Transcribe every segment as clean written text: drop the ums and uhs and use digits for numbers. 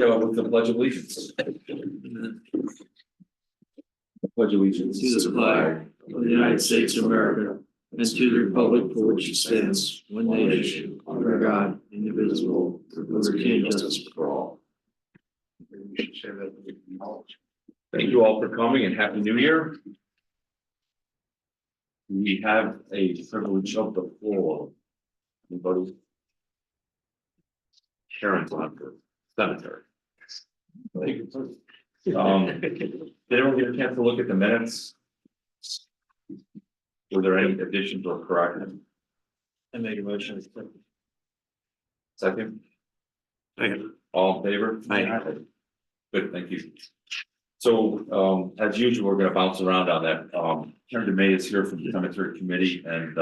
Go with the pledge of allegiance. Pledge allegiance To the flag of the United States of America and to the republic for which it stands, one nation, under God, indivisible, with liberty and justice for all. Thank you all for coming and Happy New Year. We have a privilege of the floor. Anybody? Sharon's on for cemetery. Did everyone get a chance to look at the minutes? Were there any additions or corrections? I make a motion. Second? All in favor? Aye. Good, thank you. So, as usual, we're gonna bounce around on that. Karen DeMay is here from the cemetery committee and,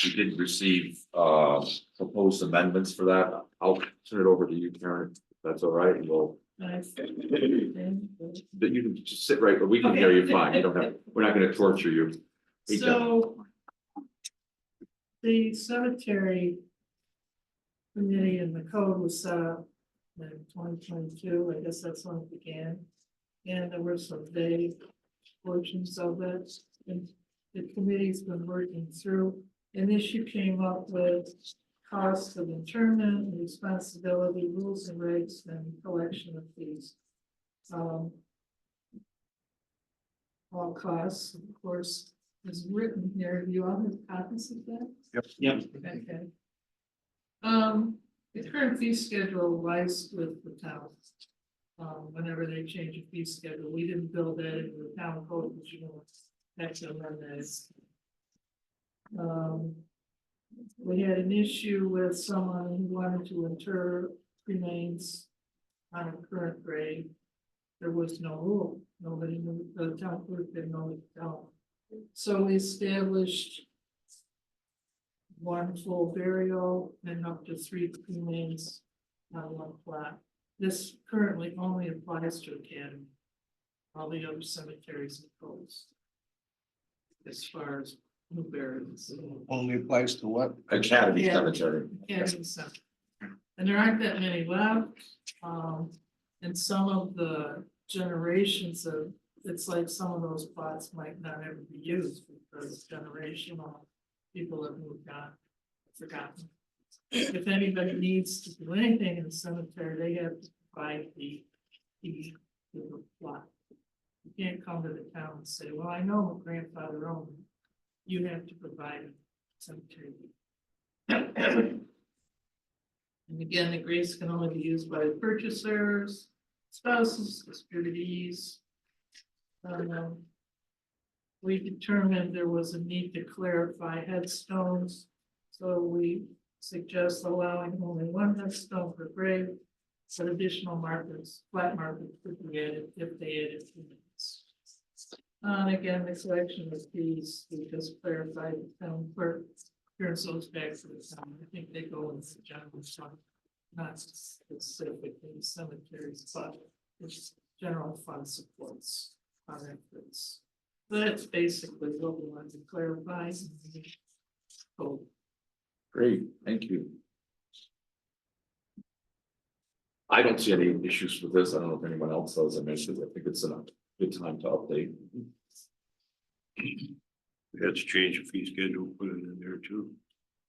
we did receive, proposed amendments for that. I'll turn it over to you, Karen, if that's all right, and we'll. That you can just sit right, but we can hear you fine. You don't have, we're not gonna torture you. So the cemetery committee and the code was set up in 2022. I guess that's when it began. And there were some vague portions of it. And the committee's been working through. An issue came up with cost of interment, responsibility, rules and regs, and collection of fees. All costs, of course, is written here. Do you all have copies of that? Yep. Okay. The current fee schedule lies with the town. Whenever they change a fee schedule, we didn't build that into the town code, but you know, that's a run that is. We had an issue with someone who wanted to inter remains on a current grade. There was no rule. Nobody knew, the town clerk didn't know what to tell them. So we established one full burial and up to 3 remains on one plot. This currently only applies to Academy. All the other cemeteries are closed. As far as new burials. Only applies to what? Academy Yeah. Cemetery. Academy Cemetery. And there aren't that many left. And some of the generations of, it's like some of those plots might not ever be used because generational people have moved on, forgotten. If anybody needs to do anything in the cemetery, they have to provide the plot. You can't come to the town and say, well, I know my grandfather owned it. You have to provide a cemetery. And again, the grace can only be used by the purchasers, spouses, distributees. We determined there was a need to clarify headstones, so we suggest allowing only one headstone per grave, but additional markers, flat markers could be added if they added units. And again, the selection of fees, we just clarified the town clerk turns those back to the town. I think they go into the general fund, not specifically cemeteries, but it's general fund supports our efforts. So that's basically what we want to clarify. Cool. Great, thank you. I don't see any issues with this. I don't know if anyone else does. I think it's a good time to update. We had to change the fee schedule, put it in there too.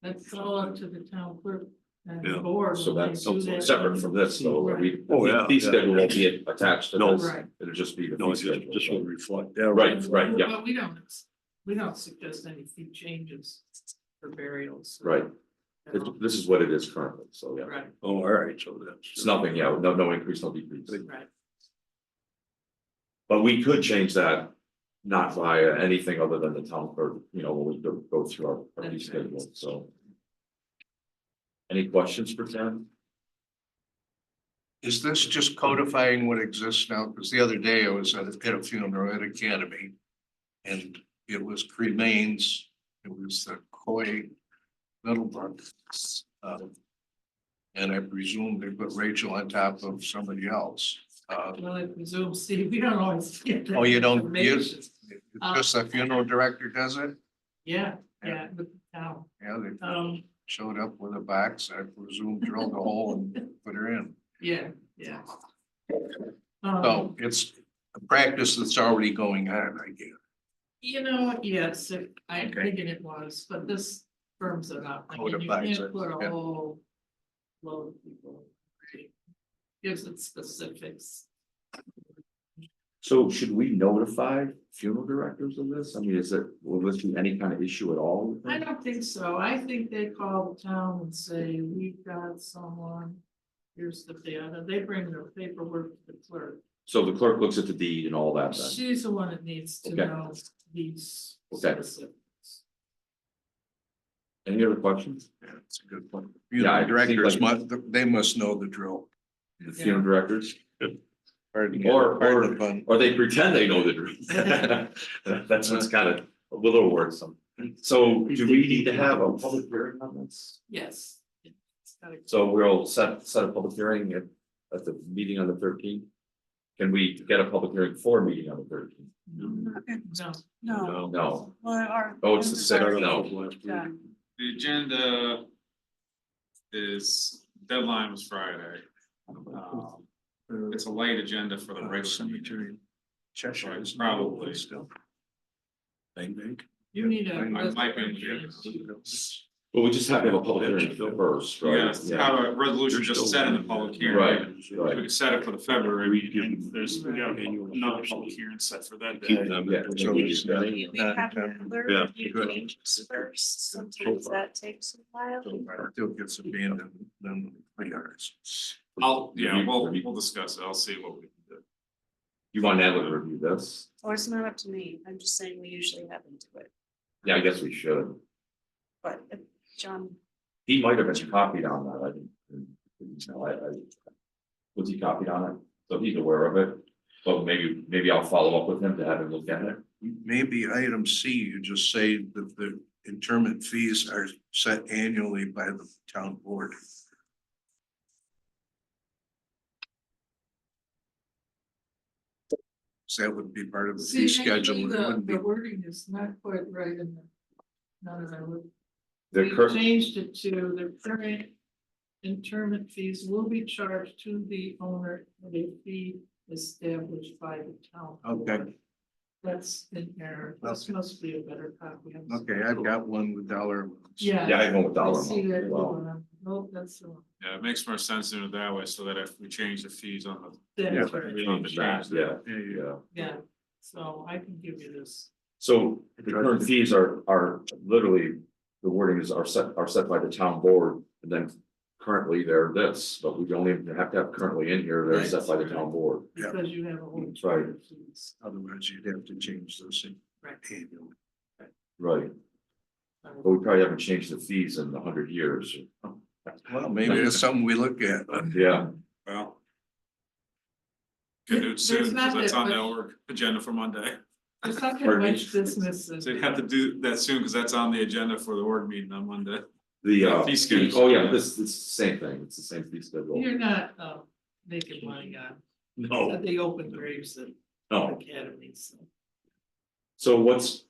That's all up to the town clerk and Yeah. the board. So when they that's do that. separate from this, though. Right. Oh, yeah, Fee yeah. schedule won't be attached to No. this. Right. It'll just be the No, fee it's just, schedule. this will reflect. Yeah, Right, right, yeah, But we don't suggest any fee changes for burials. right. at all. This is what it is currently, so yeah. Right, Oh, all right, so that's. It's nothing, yeah, no increase, no decrease. right. But we could change that, not via anything other than the town clerk, when we go through our fee That's right. schedule, so. Any questions for Ken? Is this just codifying what exists now? Because the other day I was at a funeral at Academy. And it was cremains, it was the Coy Middlebrook. And I presume they put Rachel on top of somebody else. Well, I presume, Steve, we don't always get that. Oh, you don't information. use, it's just the funeral director does it? Yeah, with the town. Yeah, they Um, showed up with a box, I presume drilled a hole and put her in. yeah, Yeah. So it's a practice that's already going on, I guess. You know, yes, I figured it was, but this firms it up. I mean, you Codifies can't it, put a yeah. whole load of people. Right? Gives it specifics. So should we notify funeral directors of this? I mean, will this be any kind of issue at all? I don't think so. I think they call the town and say, we've got someone. Here's the data. They bring their paperwork to the clerk. So the clerk looks at the deed and all that then? She's the one that needs to Okay. know these Okay. specifics. Any other questions? Yeah, it's a good point. Yeah, it Directors seems they must know the drill. The funeral directors? Pardon Or- the pun. Or they pretend they know the truth. That's what's kind of a little worrisome. So do we need to have a public hearing on this? Yes. It's gotta- So we'll set a public hearing at the meeting on the 13th. Can we get a public hearing for a meeting on the 13th? No, No, No. well, our. Oh, it's the agenda's sixth, already no. done. The agenda is, deadline was Friday. It's a late agenda for the regular meeting. Cemetery. Cheshire is Probably. still. Bang. you need a. I might be able to resolution. Well, we just have to have a public hearing first, You right? gotta have a resolution just set in the public hearing. Right, We right. can set it for the February meeting. And we got another public hearing set for that day. Yeah. So it's, We have good. another review changes first, sometimes that takes a while. Still gets abandoned, then we are. We'll discuss it. I'll see what we can do. You want Natalie to review this? Or it's not up to me, I'm just saying we usually have them do it, Yeah, I guess we should. but if John, He might have been copied on that. I was he copied on it? So he's aware of it. But maybe I'll follow up with him to have him look at it. Maybe item C, you just say that the interment fees are set annually by the town board. So that would be part of the See, fee schedule. actually, It wouldn't be. the wording is not quite right in the. None of that. The We current, changed it to the current interment fees will be charged to the owner at a fee established by the town. Okay. That's in error. This must be a better copy. I'm sorry. Okay, I've got one with dollar. Yeah. yeah, I go with I dollar see amount that. as well. No, that's the one. Yeah, it makes more sense doing it that way, so that if we change the fees on the, That's Yeah, right. we don't have to change that. Yeah. Yeah, so I can give you this. So the current fees are literally, the wording is are set by the town board, and then currently they're this, but we don't even have to have currently in here, they're set by the town board. Yeah. Because you have a whole. That's right. bunch of fees. Otherwise, you'd have to change those Right. annually. Right, but we probably haven't changed the fees in 100 years. Well, maybe it's something we look at. Yeah, Well. Could do it There's soon, because not that's that on the much- work agenda for Monday. There's not that Pardon me? much business. in- So you have to do that soon, because that's on the agenda for the org meeting on Monday. the Fee schedule. oh yeah, this is the same thing, it's the same fee schedule. You're not making money on No, the open graves at no, academies. So. so what's?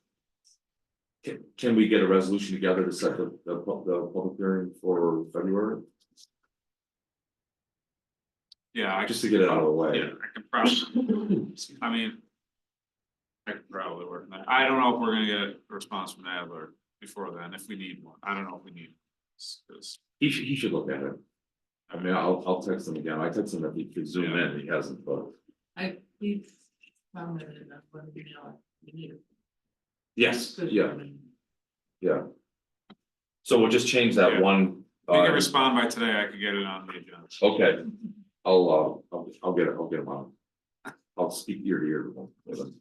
Can we get a resolution together to set the public hearing for February, Yeah, I just to get it out of the way? Yeah, I can probably, I mean. I could probably work on that. I don't know if we're gonna get a response from Adler before then, if we need one. I don't know if we need. Because, He should look at it. I mean, I'll text him again. I text him if he could zoom in, he hasn't, but. He commented enough when we know we need it. Yes, Good. yeah, yeah. So we'll just change that Yeah. one. if you can respond by today, I could get it on the agenda. Okay, I'll get him on. I'll speak ear to ear with him.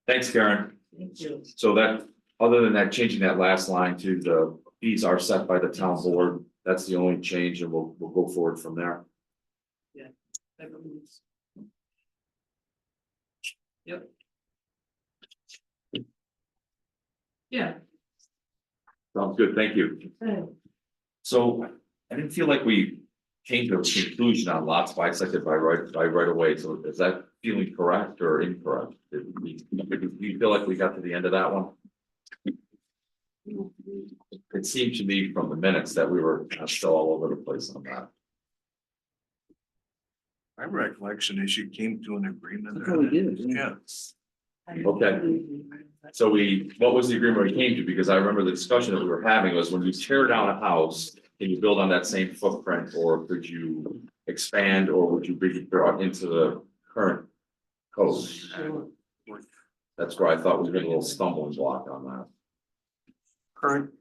Thanks, Karen. Thank you. So that, other than that, changing that last line to the fees are set by the town board, that's the only change, and we'll go forward from there. I believe. Yep. Yeah. Sounds good, thank you. Okay. So I didn't feel like we came to a conclusion on lots bisected by right away, so is that feeling correct or incorrect? Do you feel like we got to the end of that one? It seemed to me from the minutes that we were still all over the place on that. My recollection is you came to an agreement. I thought we did, Yeah. Okay. So what was the agreement we came to? Because I remember the discussion that we were having was when you tear down a house, can you build on that same footprint, or could you expand, or would you bring it brought into the current code? That's where I thought we were getting a little stumbling block on that. Current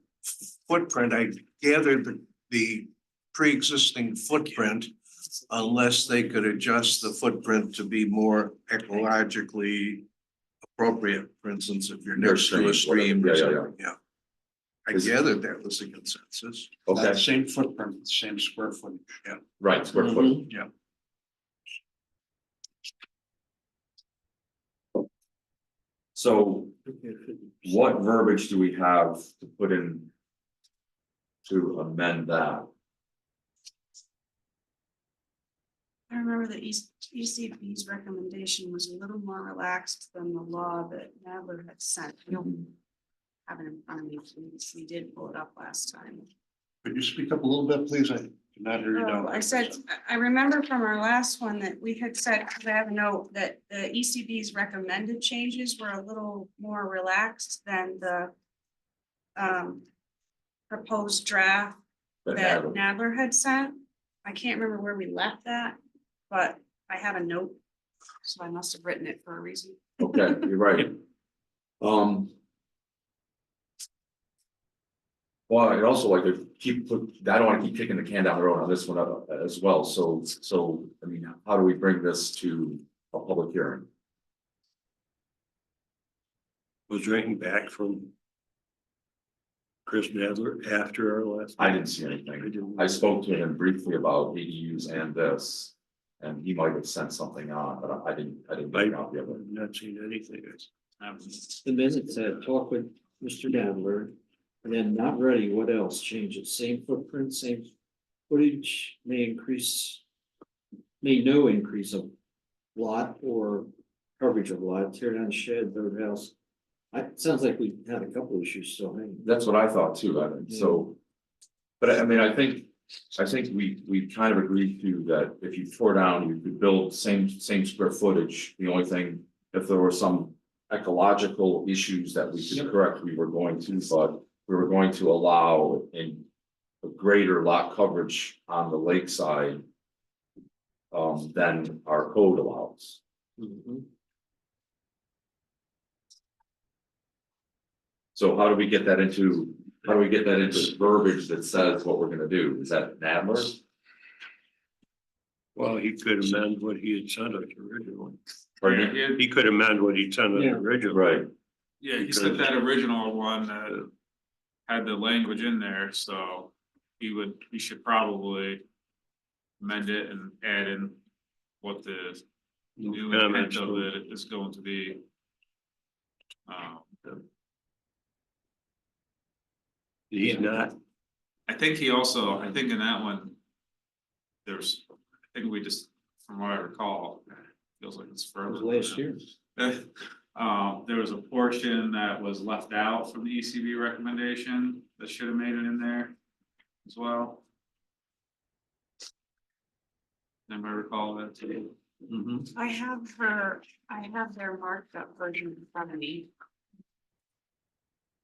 footprint, I gathered the pre-existing footprint. Unless they could adjust the footprint to be more ecologically appropriate, for instance, if you're next to a stream or Yeah, yeah, something, yeah. I gathered that was the consensus. Okay, Same footprint, same square footage. right, square foot. Yeah. So what verbiage do we have to put in to amend that? I remember the ECB's recommendation was a little more relaxed than the law that Nadler had sent. I don't have it in front of me. We did pull it up last time. Could you speak up a little bit, please? I did not hear you down. Oh, I said, I remember from our last one that we had said, because I have a note that the ECB's recommended changes were a little more relaxed than the proposed draft that Nadler had sent. I can't remember where we left that, but I have a note, so I must have written it for a reason. Okay, you're right. Well, I'd also like to I don't want to keep kicking the can down the road on this one as well, so, I mean, how do we bring this to a public hearing? Was writing back from Chris Nadler after our last. I didn't see anything. I spoke to him briefly about ADUs and this, and he might have sent something on, but I didn't get a copy of it. I've not seen anything. The minute said, talk with Mr. Nadler, and then not ready, what else? Change it, same footprint, same footage, may no increase of lot or coverage of lot, tear down shed, build house. It sounds like we had a couple issues still hanging. That's what I thought too, I mean, so. But I mean, I think we kind of agreed to that if you tore down, you could build same square footage. The only thing, if there were some ecological issues that we could correct, we were going to, but we were going to allow a greater lot coverage on the lakeside than our code allows. So how do we get that into verbiage that says what we're gonna do? Is that Nadler? Well, he could amend what he had sent us originally. Pardon me? Yeah, He could amend what he sent us Yeah. originally. Right, yeah, he sent that original one that had the language in there, so he should probably amend it and add in what the new intent Comments of from- it is going to be. He's not, I think in that one, there's, I think we just, from what I recall, feels like it's That forever. was last year. There was a portion that was left out from the ECB recommendation that should have made it in there as well. Anybody recall that too? I have their marked up version in front of me.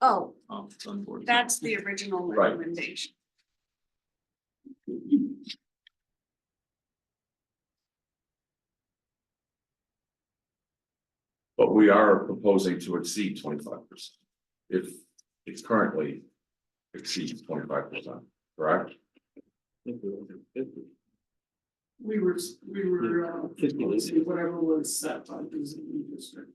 Oh, Oh, it's unfortunate. that's the original Right. recommendation. but we are proposing to exceed 25%. If it's currently exceeds 25%, correct? We were, let's see, whatever was set by the zoning district.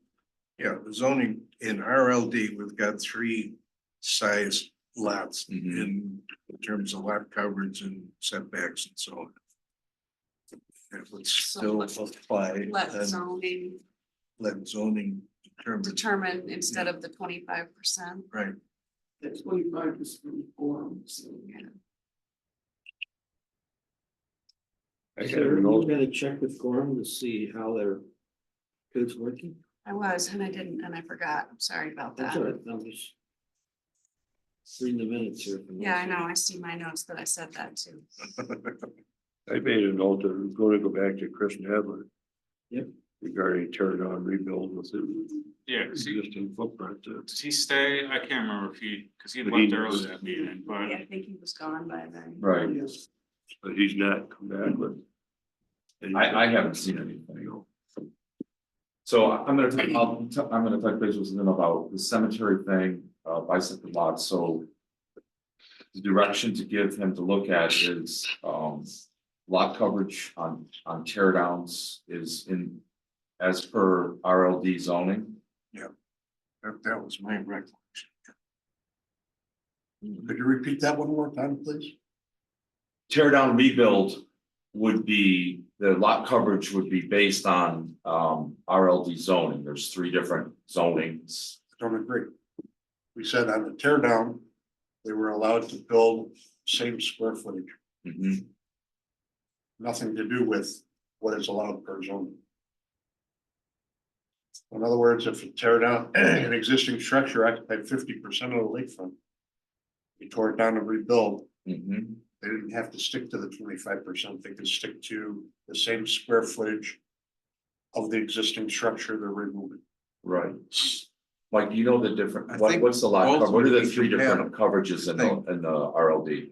Yeah, the zoning in RLD, we've got 3 size lots Mhm. in terms of lot coverage and setbacks and so on. It would still apply Let and zoning let zoning determine instead of the 25%. right. That's 25% form, so. Yeah. I So gotta you know, gotta check with Gorham to see how their code's working. I was, and I forgot. I'm sorry about That's that. all right, I'm just reading the minutes here. from Yeah, I last know. I see my notes that I said that too. I made a note that we're gonna go back to Chris Nadler. Yep. Regarding tear down, rebuild with the Yeah, existing footprint. does he stay? I can't remember if he, because he But he left early knows. that meeting, but Yeah, I think he was gone by then. Right, But he's not come back with. I haven't seen anything. So I'm gonna, I'm gonna touch base with them about the cemetery thing, bicycle lots, so. The direction to give him to look at is, lot coverage on tear downs is in. As per RLD zoning, That was my recollection. Could you repeat that one more time, please? tear down rebuild would be, the lot coverage would be based on, RLD zoning, there's 3 different zonings. Don't agree. We said on the tear down, they were allowed to build same square footage, Mhm. nothing to do with what is allowed per zone. In other words, if you tear down an existing structure occupied 50% of the lakefront, you tore it down and rebuild, Mhm. they didn't have to stick to the 25%, they could stick to the same square footage of the existing structure they're removing. Right. Like, you know, the different, I what, think what's the lot both cover, what are would the be 3 different compatible. coverages in the RLD?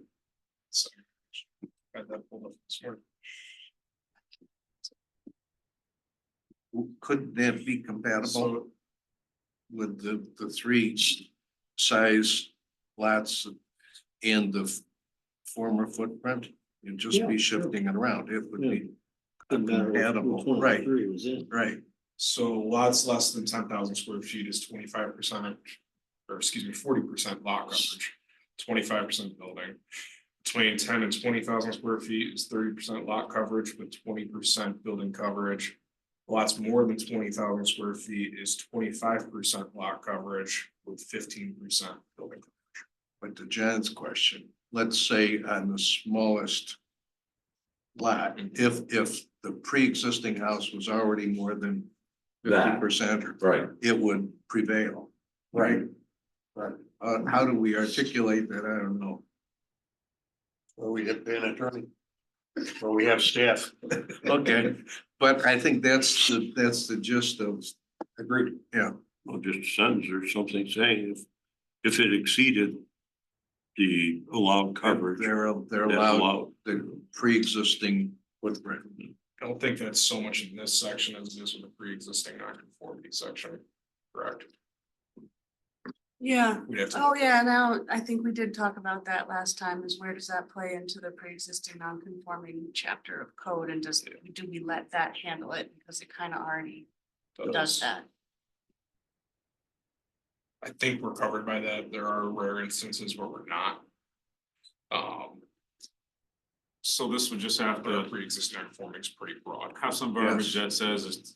Got that pulled up this morning. Could that be compatible? With the 3 size lots and the former footprint? You'd just Yeah, be sure. shifting it around, it would be Doesn't matter which compatible, one of the right, 3 was in. right. So lots less than 10,000 square feet is 25%, or excuse me, 40% lot coverage, 25% building. Between 10 and 20,000 square feet is 30% lot coverage with 20% building coverage. Lots more than 20,000 square feet is 25% lot coverage with 15% building coverage. But to John's question, let's say on the smallest lot, if the pre-existing house was already more than 50%, Right. it would prevail. Right. Right. How do we articulate that? I don't know. Or we have an attorney. Or we have staff. Okay, but I think that's the gist of, Agreed. yeah. Well, just a sentence or something saying if it exceeded the allowed coverage. They're that's allowed the pre-existing footprint. I don't think that's so much in this section as it is with the pre-existing non-conformity section, correct? Yeah, We'd have to. oh yeah, now I think we did talk about that last time, is where does that play into the pre-existing non-conforming chapter of code, and do we let that handle it, because it kind of already does that. I think we're covered by that. There are rare instances where we're not. so this would just have But our to pre-existing non-conforming is pretty broad. have some verbiage that says it's.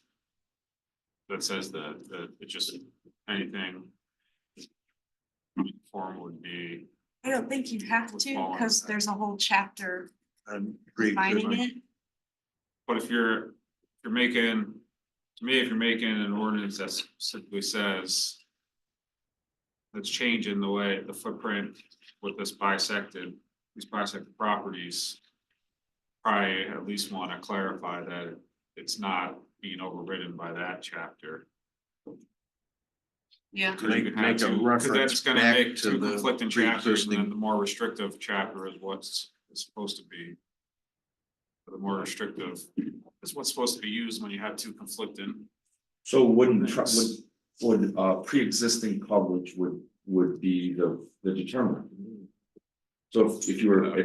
That says that it just anything. Form would be, I don't think you have to, because there's a whole chapter defining it. but if you're making, to me, if you're making an ordinance that specifically says. That's changing the way the footprint with these bisected properties. Probably at least want to clarify that it's not being overridden by that chapter. Yeah. Cause you could have Make a two, cause reference that's gonna back make to two the conflicting chapters, and pre-existing. then the more restrictive chapter is what's supposed to be. The more restrictive is what's supposed to be used when you have two conflicting. So wouldn't, Thanks. would pre-existing coverage would be the determinant? So if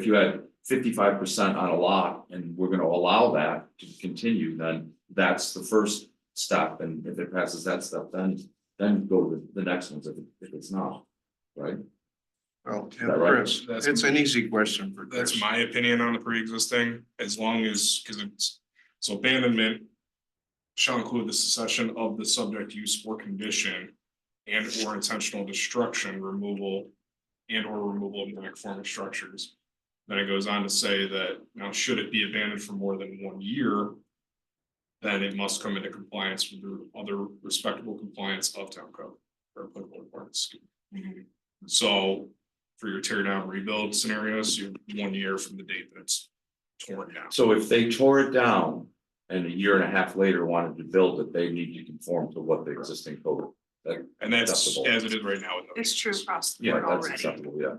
you had 55% on a lot and we're gonna allow that to continue, then that's the first step, and if it passes that step, then go to the next ones if it's not, right? Well, that right? Chris, it's an easy question for Chris. That's my opinion on the pre-existing, as long as, because it's, so abandonment. Shall include the cessation of the subject use or condition. And or intentional destruction, removal. And or removal of non-conforming structures. Then it goes on to say that now, should it be abandoned for more than 1 year. Then it must come into compliance with the other respectable compliance of town code or applicable requirements. So for your tear down rebuild scenarios, you're 1 year from the date that it's torn down. So if they tore it down and a year and a half later wanted to build it, they need to conform to what the existing code. And that's Acceptable. as it is right now. with no It's true issues. across the Yeah, board that's already. acceptable, yeah.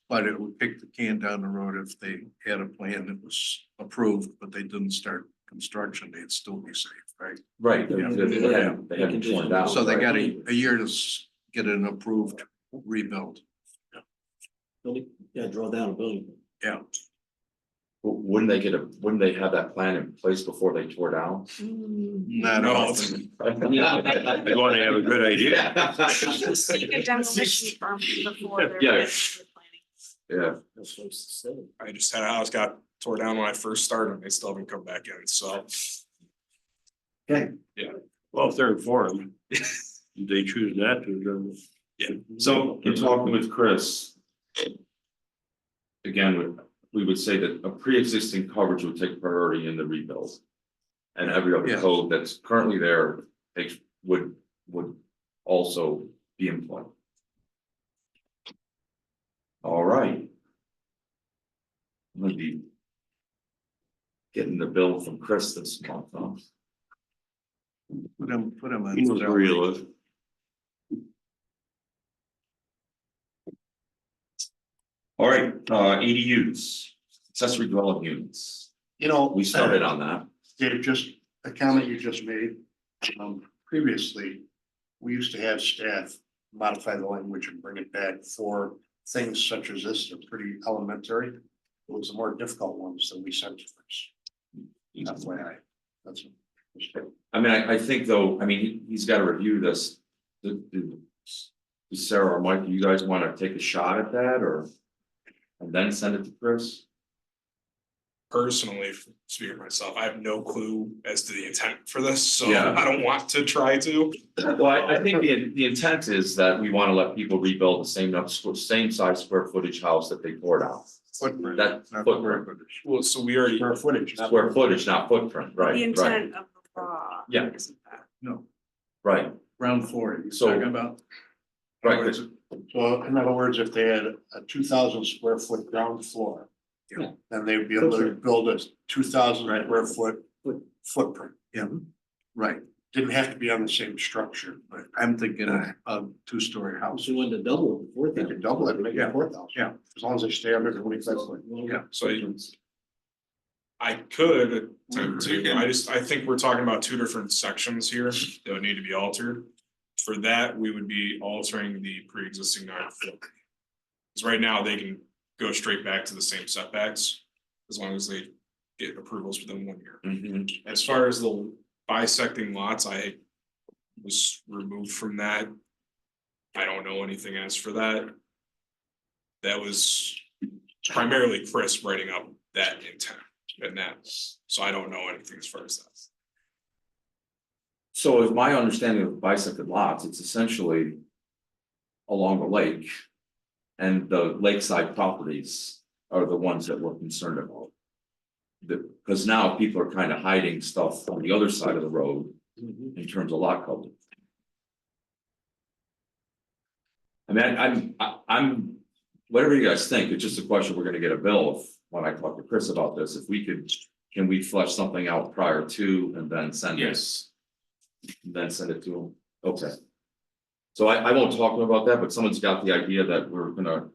But it would kick the can down the road if they had a plan that was approved, but they didn't start construction, they'd still be safe, right? Right, they Yeah. hadn't torn down. So they right. got a year to get an approved rebuild. Yeah, draw down a building. Yeah. Wouldn't they have that plan in place before they tore down? Not No, all. They want to have a good idea. Seek a demolition permit before they're Yeah. finished with planning. Yeah, I just had a house got tore down when I first started, and they still haven't come back in, so. Well, if they're informed, they choose not to, then. so in talking with Chris. Again, we would say that a pre-existing coverage would take priority in the rebuild. And every other Yes. code that's currently there would also be in play. All right. I'm gonna be getting the bill from Chris this month, huh? Put them on. He knows where you live. All right, ADUs, accessory dwelling units. You know. We started on that. Dave, just a comment you just made, previously, we used to have staff modify the language and bring it back for things such as this, they're pretty elementary. It was the more difficult ones that we sent to first. FYI, that's. I mean, I think though, I mean, he's got to review this. Sarah or Mike, do you guys want to take a shot at that or? And then send it to Chris? Personally, speaking for myself, I have no clue as to the intent for this, so Yeah. I don't want to try to. Well, I think the intent is that we want to let people rebuild the same size square footage house that they tore down. Footprint. That not footprint, square footage. Well, so we already, Square footage. square footage, not footprint, right, The right, intent of the law. Yeah. Isn't that? No, right, ground floor, you're So- talking about? right. So in other words, if they had a 2,000 square foot ground floor. Yeah. Then they'd be able to build a 2,000 square foot footprint. Yeah, right. Didn't have to be on the same structure, but I'm thinking a two-story house. You wanted to double it before they that. could double it, and make Yeah. it 4,000. Yeah. As long as they stay under 25 foot. Yeah. so I could attempt to, I think we're talking about two different sections here that would need to be altered. For that, we would be altering the pre-existing 9 foot. Because right now, they can go straight back to the same setbacks, as long as they get approvals within 1 year. Mhm. As far as the bisecting lots, I was removed from that. I don't know anything as for that. That was primarily Chris writing up that intent and that, so I don't know anything as far as that. So is my understanding of bisected lots, it's essentially along the lake. And the lakeside properties are the ones that we're concerned about. Because now people are kind of hiding stuff on the other side of the road in terms of lot coverage. I mean, I'm, whatever you guys think, it's just a question, we're gonna get a bill if, when I talk to Chris about this, if we could, can we flesh something out prior to and then send it? Yes, Then send it to him, okay. So I won't talk to him about that, but someone's got the idea that we're gonna.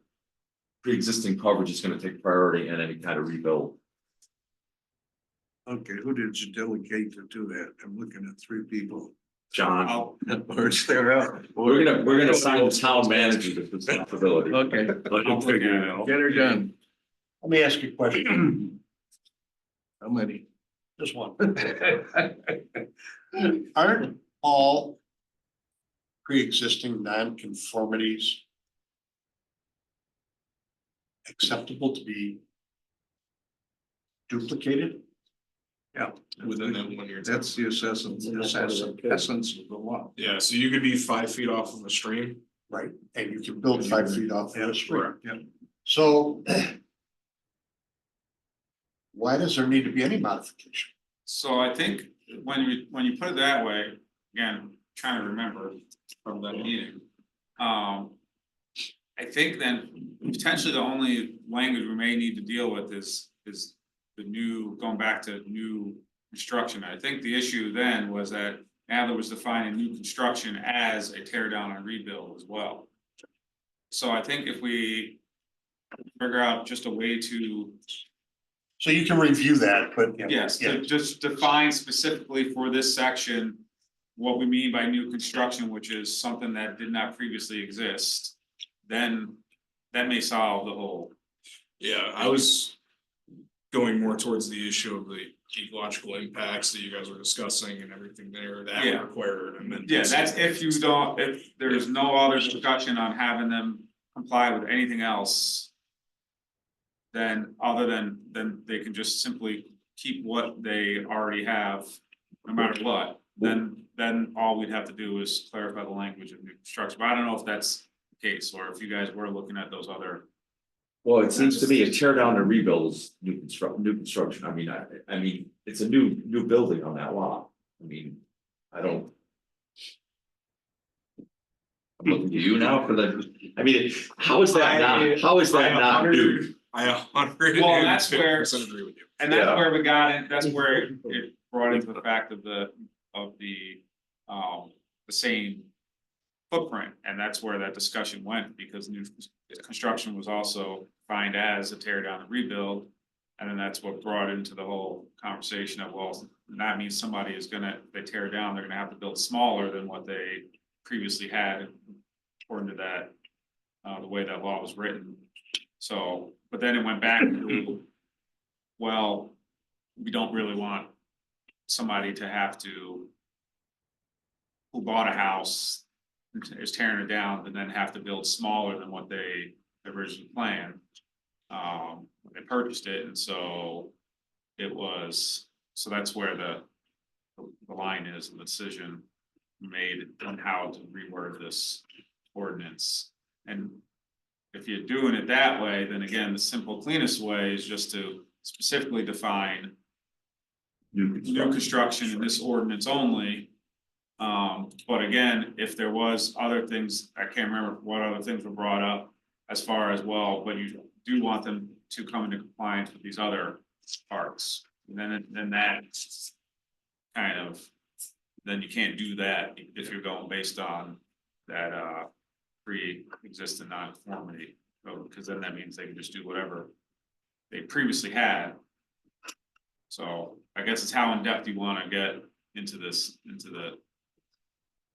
Pre-existing coverage is gonna take priority in any kind of rebuild. Okay, who did you delegate to do that? I'm looking at three people. John, I'll, Words there out. we're gonna assign the town manager this responsibility. Okay, Let him figure it out. get her done. Let me ask you a question, How many? just one. Aren't all pre-existing non-conformities acceptable to be duplicated? Yeah. Within that 1 year. That's the essence of the law. Yeah, so you could be 5 feet off of a stream. Right, and you can build 5 feet off of the street. Yeah. So why does there need to be any modification? so I think when you put it that way, again, trying to remember from that meeting. I think then potentially the only language we may need to deal with is going back to new construction. I think the issue then was that Nadler was defining new construction as a tear down and rebuild as well. So I think if we figure out just a way to, So you can review that, but. yes, Yeah. to just define specifically for this section what we mean by new construction, which is something that did not previously exist, then that may solve the whole. Yeah, I was going more towards the issue of the ecological impacts that you guys were discussing and everything there, that Yeah. would require an amendment. Yeah, that's if you don't, if there's no other discussion on having them comply with anything else. Then then they can just simply keep what they already have, no matter what. Then all we'd have to do is clarify the language of new construction, but I don't know if that's the case, or if you guys were looking at those other. Well, it seems to me a tear down and rebuild is new construction. I mean, it's a new building on that lot. I mean, I don't. I'm looking to you now for the, I mean, how is that not new? I 100% Well, that's where- agree with you. And that's Yeah. where we got it, that's where it brought into the fact of the same footprint, and that's where that discussion went, because new construction was also defined as a tear down and rebuild. And then that's what brought into the whole conversation of, well, that means somebody is gonna, if they tear it down, they're gonna have to build smaller than what they previously had, according to that, the way that law was written. So, but then it went back to, well, we don't really want somebody to have to, who bought a house, is tearing it down, and then have to build smaller than what they originally planned. When they purchased it, and so it was, so that's where the line is, and the decision made on how to reword this ordinance. And if you're doing it that way, then again, the simple, cleanest way is just to specifically define new construction in this ordinance only. But again, if there was other things, I can't remember what other things were brought up as far as, well, but you do want them to come into compliance with these other parts. And then that kind of, then you can't do that if you're going based on that pre-existing non-conformity. Because then that means they can just do whatever they previously had. So I guess it's how in depth you want to get into this, into the.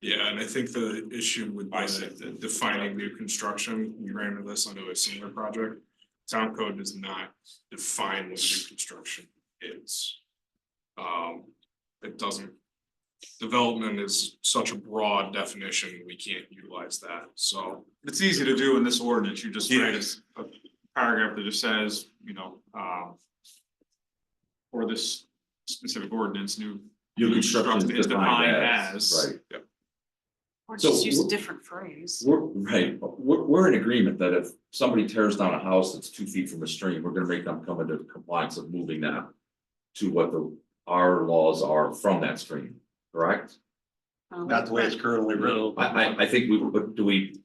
Yeah, and I think the issue with Bisect it. defining new construction, we ran into this onto a similar project. Town code does not define what new construction is. It doesn't, development is such a broad definition, we can't utilize that, so. It's easy to do in this ordinance, you just write a paragraph that just says, for this specific ordinance, new Construction is defined as. right. Or So just use a wh- different phrase. We're in agreement that if somebody tears down a house that's 2 feet from a stream, we're gonna make them come into compliance of moving that to what our laws are from that stream, correct? Not the way it's currently written. I think but do we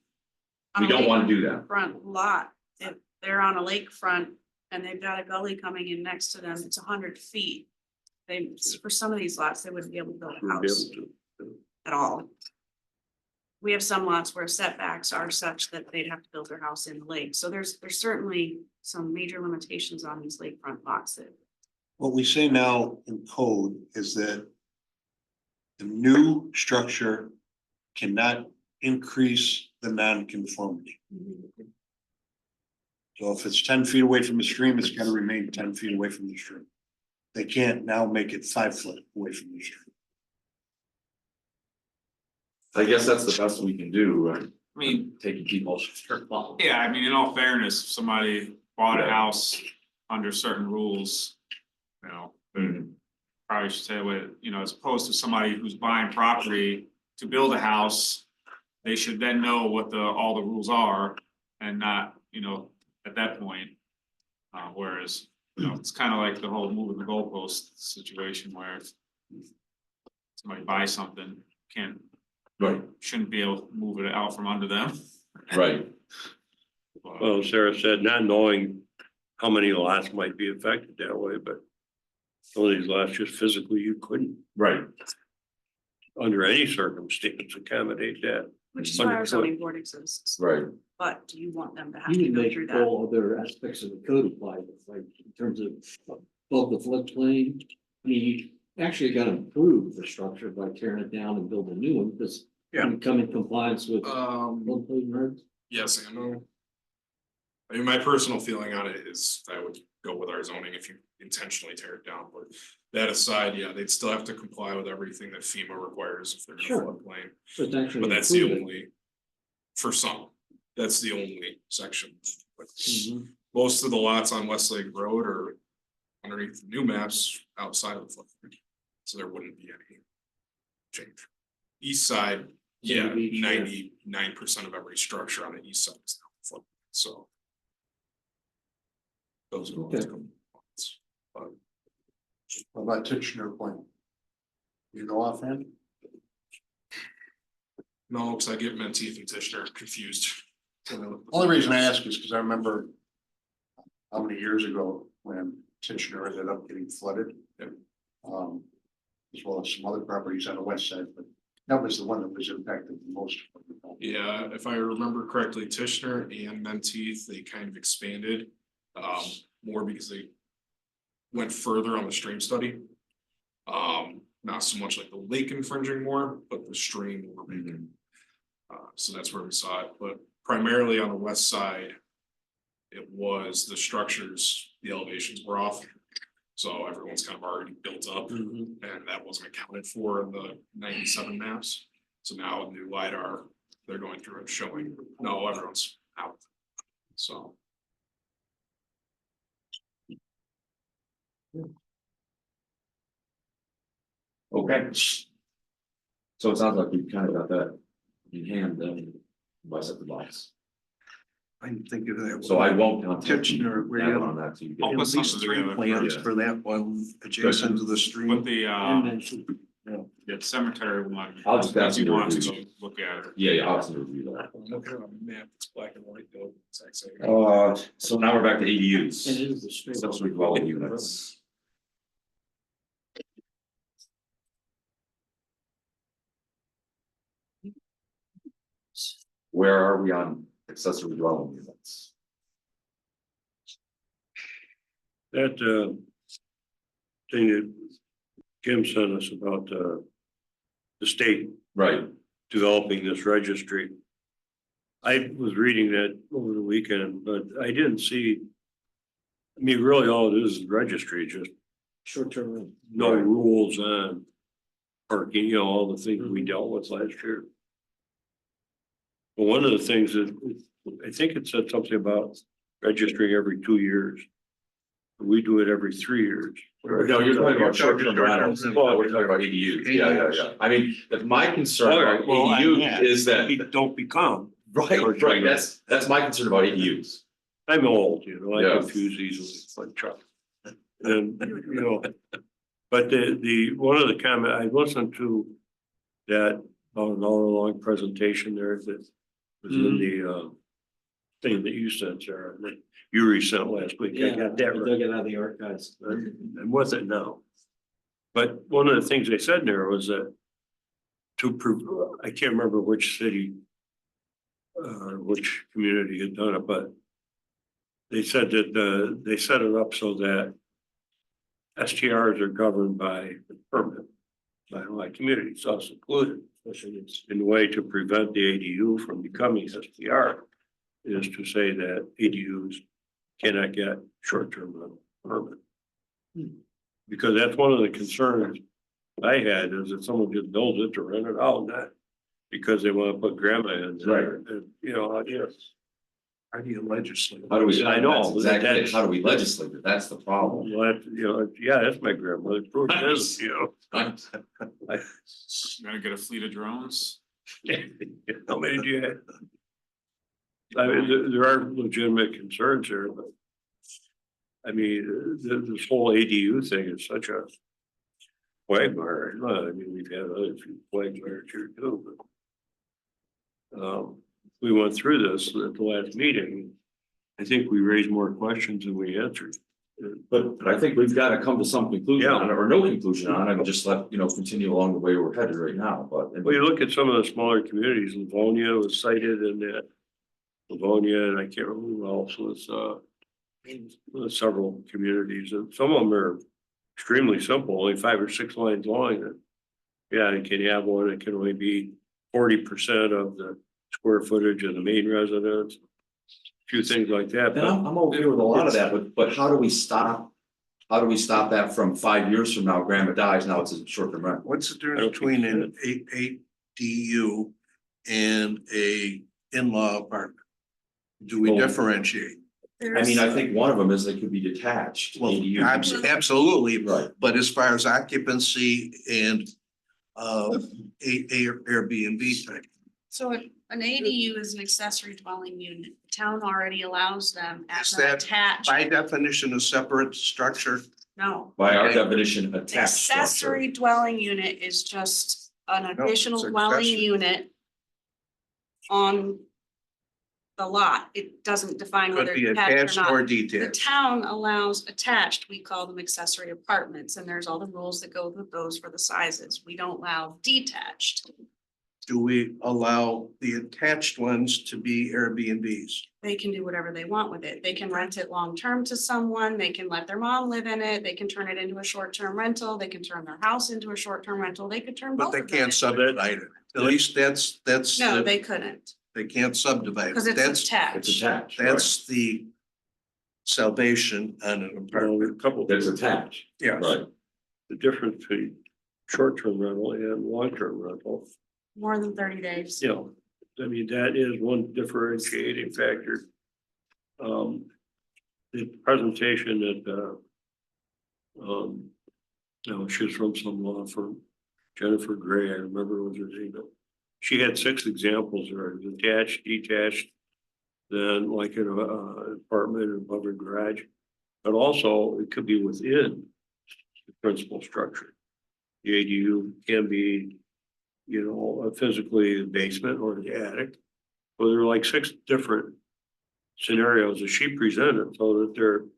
On a don't wanna do that. Front lot, if they're on a lakefront and they've got a gully coming in next to them, it's 100 feet. For some of these lots, they wouldn't be able to build a house at all. We have some lots where setbacks are such that they'd have to build their house in the lake, so there's certainly some major limitations on these lakefront lots that. What we say now in code is that the new structure cannot increase the non-conformity. So if it's 10 feet away from the stream, it's gotta remain 10 feet away from the stream. They can't now make it 5 foot away from the stream. I guess that's the best we can do, right? I mean, Taking people. yeah, I mean, in all fairness, if somebody bought a Yeah. house under certain rules, Mhm. probably should say, as opposed to somebody who's buying property to build a house, they should then know what all the rules are and not, at that point. Whereas, it's kind of like the whole moving the goalpost situation where if somebody buys something, Right, shouldn't be able to move it out from under them. right. But- Well, Sarah said, not knowing how many lots might be affected that way, but some of these lots just physically you couldn't, Right, under any circumstance, accommodate that. Which is why our 100 foot. zoning board exists, right. but do you want them to have to You can go make through that? all other aspects of the code apply, like in terms of both the floodplain. I mean, you actually gotta improve the structure by tearing it down and building a new one, because Yeah. you come in compliance with Um, floodplain regs. yes and no. I mean, my personal feeling on it is I would go with our zoning if you intentionally tear it down, but that aside, yeah, they'd still have to comply with everything that FEMA requires if they're in a Sure. floodplain. So it's actually. But that's the improving. only, for some, that's the only section. But Mhm. most of the lots on Westlake Road are underneath the new maps outside of the floodplain. So there wouldn't be any change. East side, Yeah, yeah, the beach, yeah. 99% of every structure on the east side is now floodplain, so. Those are. Okay. What about Titchener Point? You know offhand? No, because I get Menteith and Tishner confused. Only reason I ask is because I remember how many years ago when Titchener ended up getting flooded. Um, as well as some other properties on the west side, but that was the one that was impacted the most. Yeah, if I remember correctly, Tishner and Menteith, they kind of expanded, more because they went further on the stream study. Not so much like the lake infringing more, but the stream more big. So that's where we saw it, but primarily on the west side, it was the structures, the elevations were off. So everyone's kind of already built up, Mhm. and that wasn't accounted for in the 97 maps. So now with new LiDAR, they're going through and showing, no, everyone's out. So. Okay. So it sounds like you've kind of got that in hand, then, by set the box. I'm thinking of that. So I won't contact Titchener, where you that have on that, so you I'll get. put at least something three together for plans you. for that one adjacent to the With stream. the, And then the cemetery one. I'll just ask If you you to want review to look at it. Yeah, I'll have to review that. Looking at a map, it's black and white though. It's actually- So now we're back to ADUs. it is the street. Accessory dwelling units. Where are we on accessory dwelling units? That thing that Kim sent us about the state Right, developing this registry. I was reading that over the weekend, but I didn't see. I mean, really all it is registry, just Short term rental. no Right. rules on parking, you know, all the things we dealt with last year. But one of the things that, I think it said something about registering every 2 years. We do it every 3 years. no, you're talking about short-term short-term rentals, rentals. we're talking about ADUs, yeah, I mean, my concern All about right, well, on ADUs that, is that, They don't become, right, that's my concern about ADUs. I'm old, you know, Yeah. I confuse easily, like Chuck. And, you know, but the, one of the comment, I listened to that about an hour-long presentation there that was in the thing that you sent, Sarah, that you resent last week. I Yeah, got that I right. dug it out of the archives. I'm with it now. But one of the things they said there was that to prove, I can't remember which city which community had done it, but they said that they set it up so that STRs are governed by permit, by community, so it's included, especially in a way to prevent the ADU from becoming STR is to say that ADUs cannot get short-term rental permit. Because that's one of the concerns I had is that someone just builds it to rent it out, not because they want to put grandma in there. And, you know, How do you legislate? How do we, I know, that's exactly it. that's- How do we legislate it, that's the problem. well, you know, yeah, that's my grandmother, proof is, you know. Gonna get a fleet of drones. How many do you have? I mean, there are legitimate concerns here, but. I mean, this whole ADU thing is such a quagmire. I mean, we've had other few quagmires here too, but. We went through this at the last meeting. I think we raised more questions than we answered. But I think we've got to come to some conclusion Yeah. on it, or no conclusion on it, and just let, continue along the way we're headed right now, but. Well, you look at some of the smaller communities, Livonia was cited in that. Livonia, and I can't remember who else was several communities, and some of them are extremely simple, only 5 or 6 lines long. And yeah, you can have one, it can only be 40% of the square footage of the main residence. A few things like that, And I'm okay with a lot of that, but how do we stop? How do we stop that from 5 years from now, grandma dies, now it's a short-term rental? What's the I difference don't between think an ADU and a in-law apartment? Do we Well, differentiate? I mean, I think one of them is they could be detached. Well, ADU. absolutely, Right. but as far as occupancy and Airbnb type. So an ADU is an accessory dwelling unit. The town already allows them as Is an that attached. by definition, a separate structure? No. By our Okay. definition, attached structure. Accessory dwelling unit is just an it's additional dwelling accessory. unit on the lot. It doesn't define whether Could be it's attached attached or or not. The detached. town allows attached, we call them accessory apartments, and there's all the rules that go with those for the sizes. We don't allow detached. Do we allow the attached ones to be Airbnbs? They can do whatever they want with it. They can rent it long-term to someone. They can let their mom live in it. They can turn it into a short-term rental. They can turn their house into a short-term rental. They could turn But both they of them. can't into- subdivide it. At least that's. No, the- they couldn't, They can't subdivide. because it. it's It's attached. attached, right. That's the salvation on an well, apartment. a couple. That's attached, Yes. right. The difference between short-term rental and long-term rental, More than 30 days. I mean, that is one differentiating factor. The presentation that, she was from some law firm, Jennifer Gray, I remember was her name. She had 6 examples there, attached, detached, then like an apartment above a garage. But also it could be within the principal structure. The ADU can be, physically the basement or the attic. Well, there are like 6 different scenarios that she presented, so that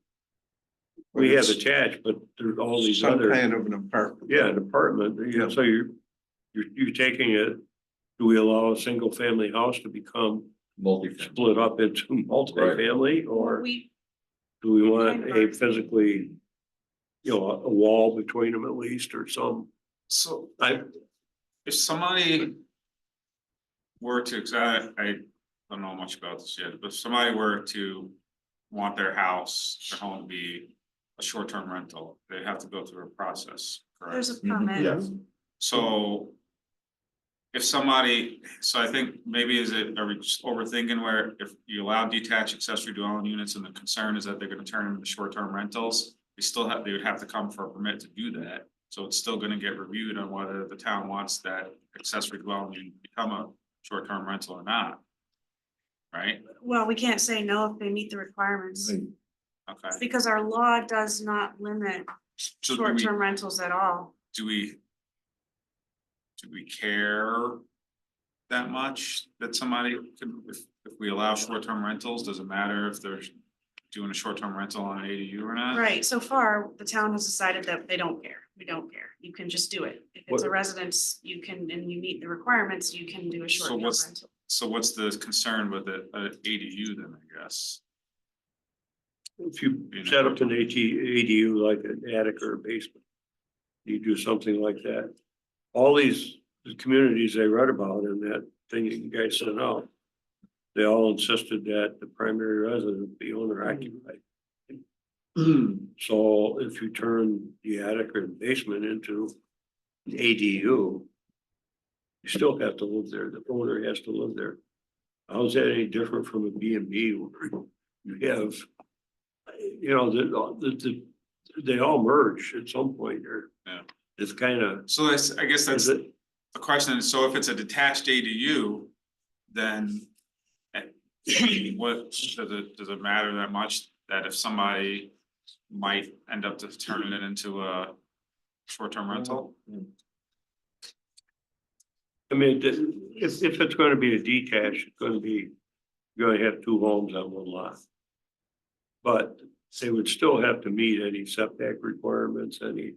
we have attached, but there's all these Some other, kind of an apartment. yeah, an apartment, Yeah. so you're taking it. Do we allow a single family house to become Multi-family. split up into multifamily, or We, do we want a physically, a wall between them at least, or some? So I, if somebody were to, cause I don't know much about this yet, but if somebody were to want their house, their home to be a short-term rental, they have to go through a process, correct? there's a permit. Yes. So if somebody, so I think maybe are we just overthinking where if you allow detached accessory dwelling units and the concern is that they're gonna turn into short-term rentals, they would have to come for a permit to do that. So it's still gonna get reviewed on whether the town wants that accessory dwelling unit to become a short-term rental or not. Right? Well, we can't say no if they meet the requirements, Okay. because our law does not limit So short-term rentals at all. do we care that much that somebody can, if we allow short-term rentals, does it matter if they're doing a short-term rental on an ADU or not? Right, so far, the town has decided that they don't care. We don't care. You can just do it. If it's a residence, you can, and you meet the requirements, you can do a So short-term what's- rental. So what's the concern with an ADU then, I guess? if you set up an ADU like an attic or a basement, you do something like that. All these communities I read about in that thing that you guys sent out, they all insisted that the primary residence be owner occupied. So if you turn the attic or the basement into an ADU, you still have to live there. The owner has to live there. How's that any different from a B&B where you have, they all merge at some point there. Yeah. It's kind of, So I guess that's the question. So if it's a detached ADU, then what, does it matter that much that if somebody might end up just turning it into a short-term rental? I mean, if it's going to be a detached, it's going to be, you're going to have 2 homes on one lot. But they would still have to meet any setback requirements, any.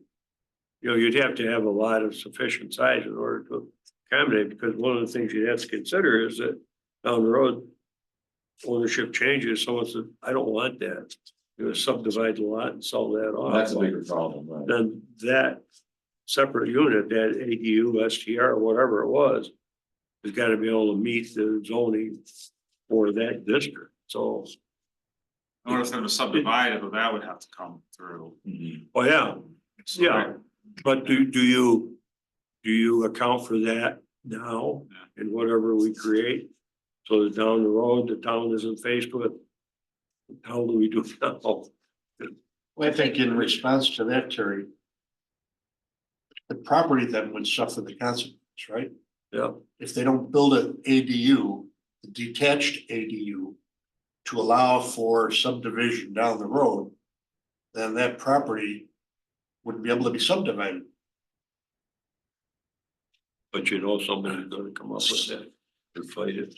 You know, you'd have to have a lot of sufficient size in order to accommodate, because one of the things you'd have to consider is that down the road. Ownership changes, someone said, I don't want that, you know, subdivide the lot and sell that off. That's a bigger problem, right? Then that separate unit, that ADU, STR, whatever it was. Has got to be able to meet the zoning for that district, so, In order for them to subdivide it, that would have to come through. Mhm. oh, yeah, So yeah. But do you account for that now in whatever we create? So that down the road, the town isn't faced with, how do we do now? Well, I think in response to that, Terry. The property then would suffer the consequence, right? Yeah, If they don't build an ADU, a detached ADU. To allow for subdivision down the road. Then that property wouldn't be able to be subdivided. but you know somebody's gonna come up with that and fight it.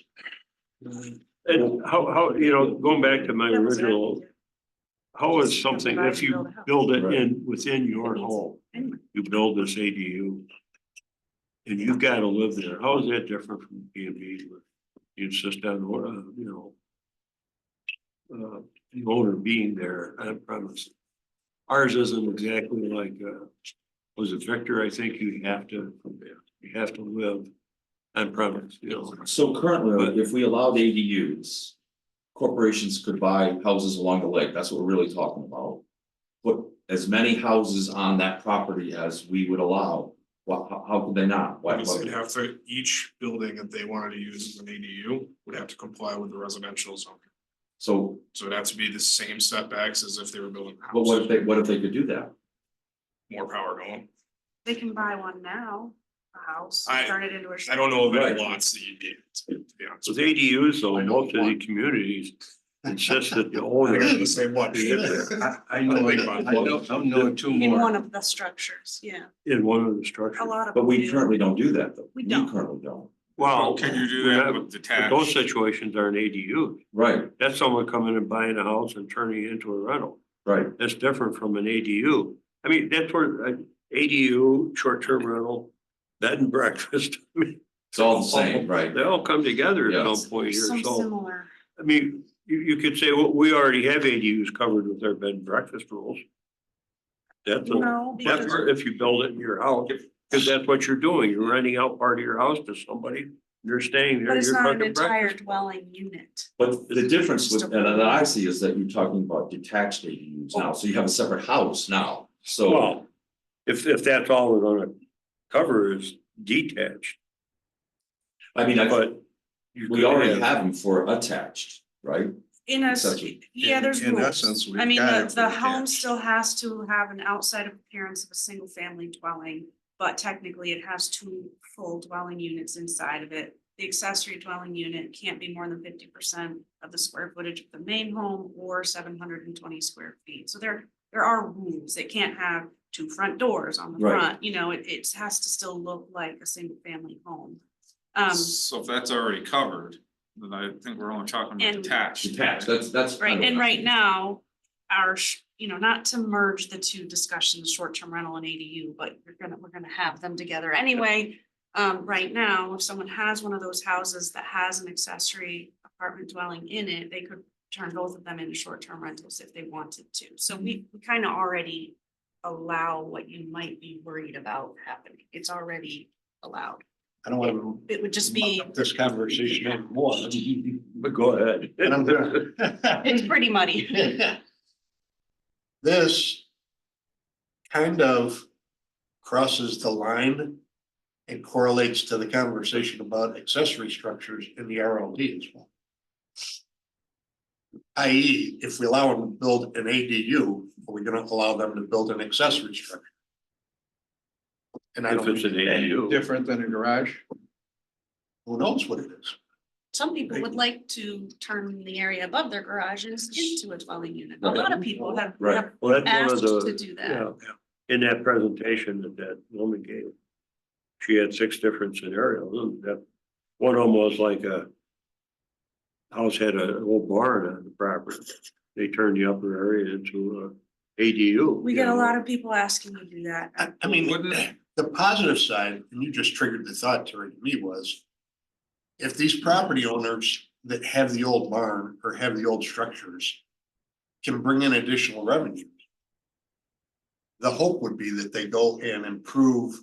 And how, you know, going back to my original, how is something, if you build it in, within your home, you build this ADU. And you've got to live there, how is that different from B&B? You insist on, you know. The owner being there on premise. Ours isn't exactly like, was it Victor, I think you have to live on premise, you know. So currently, if we allowed ADUs, corporations could buy houses along the lake, that's what we're really talking about. Put as many houses on that property as we would allow, how could they not? Why? Because they'd have to, each building that they wanted to use as an ADU would have to comply with the residential zone. So, So it'd have to be the same setbacks as if they were building a but house. what if they could do that? More power to them. They can buy one now, a house, I- turn it into a. I don't know of any Right. lots that you'd be, to be honest. With ADUs, though, most of the communities insist that the I owner. gotta say what. I know, I'm knowing two In more. one of the structures, yeah, In one of the structures. a lot of. But we them do. currently don't do that, though. We don't. Currently don't. Well, Can you do we that have- with but detached? those situations aren't ADUs. Right, That's someone coming and buying a house and turning it into a rental. right. That's different from an ADU. I mean, that's where ADU, short-term rental, bed and breakfast. I mean, It's all the same, right? they all come together at Yes. some point here. Some So, similar, I mean, you could say, well, we already have ADUs covered with our bed and breakfast rules. That's, no, that's because if you build it in your house, because that's what you're doing. You're renting out part of your house to somebody. You're staying there. but it's you're not an cooking entire breakfast. dwelling unit. But the difference with, Just a- and that I see is that you're talking about detached ADUs now, so you have a separate house now, so. Well, if that's all we're gonna cover is detached, I mean, but. you we could already have them for attached, right? In a, Accessory. yeah, there's In rules. essence, we've I mean, got it the for home detached. still has to have an outside appearance of a single family dwelling. But technically it has two full dwelling units inside of it. The accessory dwelling unit can't be more than 50% of the square footage of the main home or 720 square feet. So there are rules. It can't have two front doors on the Right. front, you know, it has to still look like a single family home. So if that's already covered, then I think we're only talking about And- detached. Detached, that's. Right, kind of and what I right think. now, you know, not to merge the two discussions, short-term rental and ADU, but we're gonna have them together anyway. Right now, if someone has one of those houses that has an accessory apartment dwelling in it, they could turn both of them into short-term rentals if they wanted to. So we kind of already allow what you might be worried about happening. It's already allowed. I don't want It would just to be, muck up this conversation anymore. But go ahead. And I'm gonna. it's pretty muddy. This kind of crosses the line and correlates to the conversation about accessory structures in the RLD as well. i.e., if we allow them to build an ADU, are we gonna allow them to build an accessory structure? And I If don't it's an think ADU. Different than a garage? who knows what it is? Some people would like to turn the area above their garages into a dwelling unit. A lot of people have Right. Well, that's asked one of to the, do that. yeah, in that presentation that woman gave. She had 6 different scenarios, and that one of them was like a house had a old barn on the property. they turn the upper area into a ADU. We get a lot of people asking to do that. I mean, Wouldn't- the positive side, and you just triggered the thought to me was. If these property owners that have the old barn or have the old structures. Can bring in additional revenue. The hope would be that they go and improve.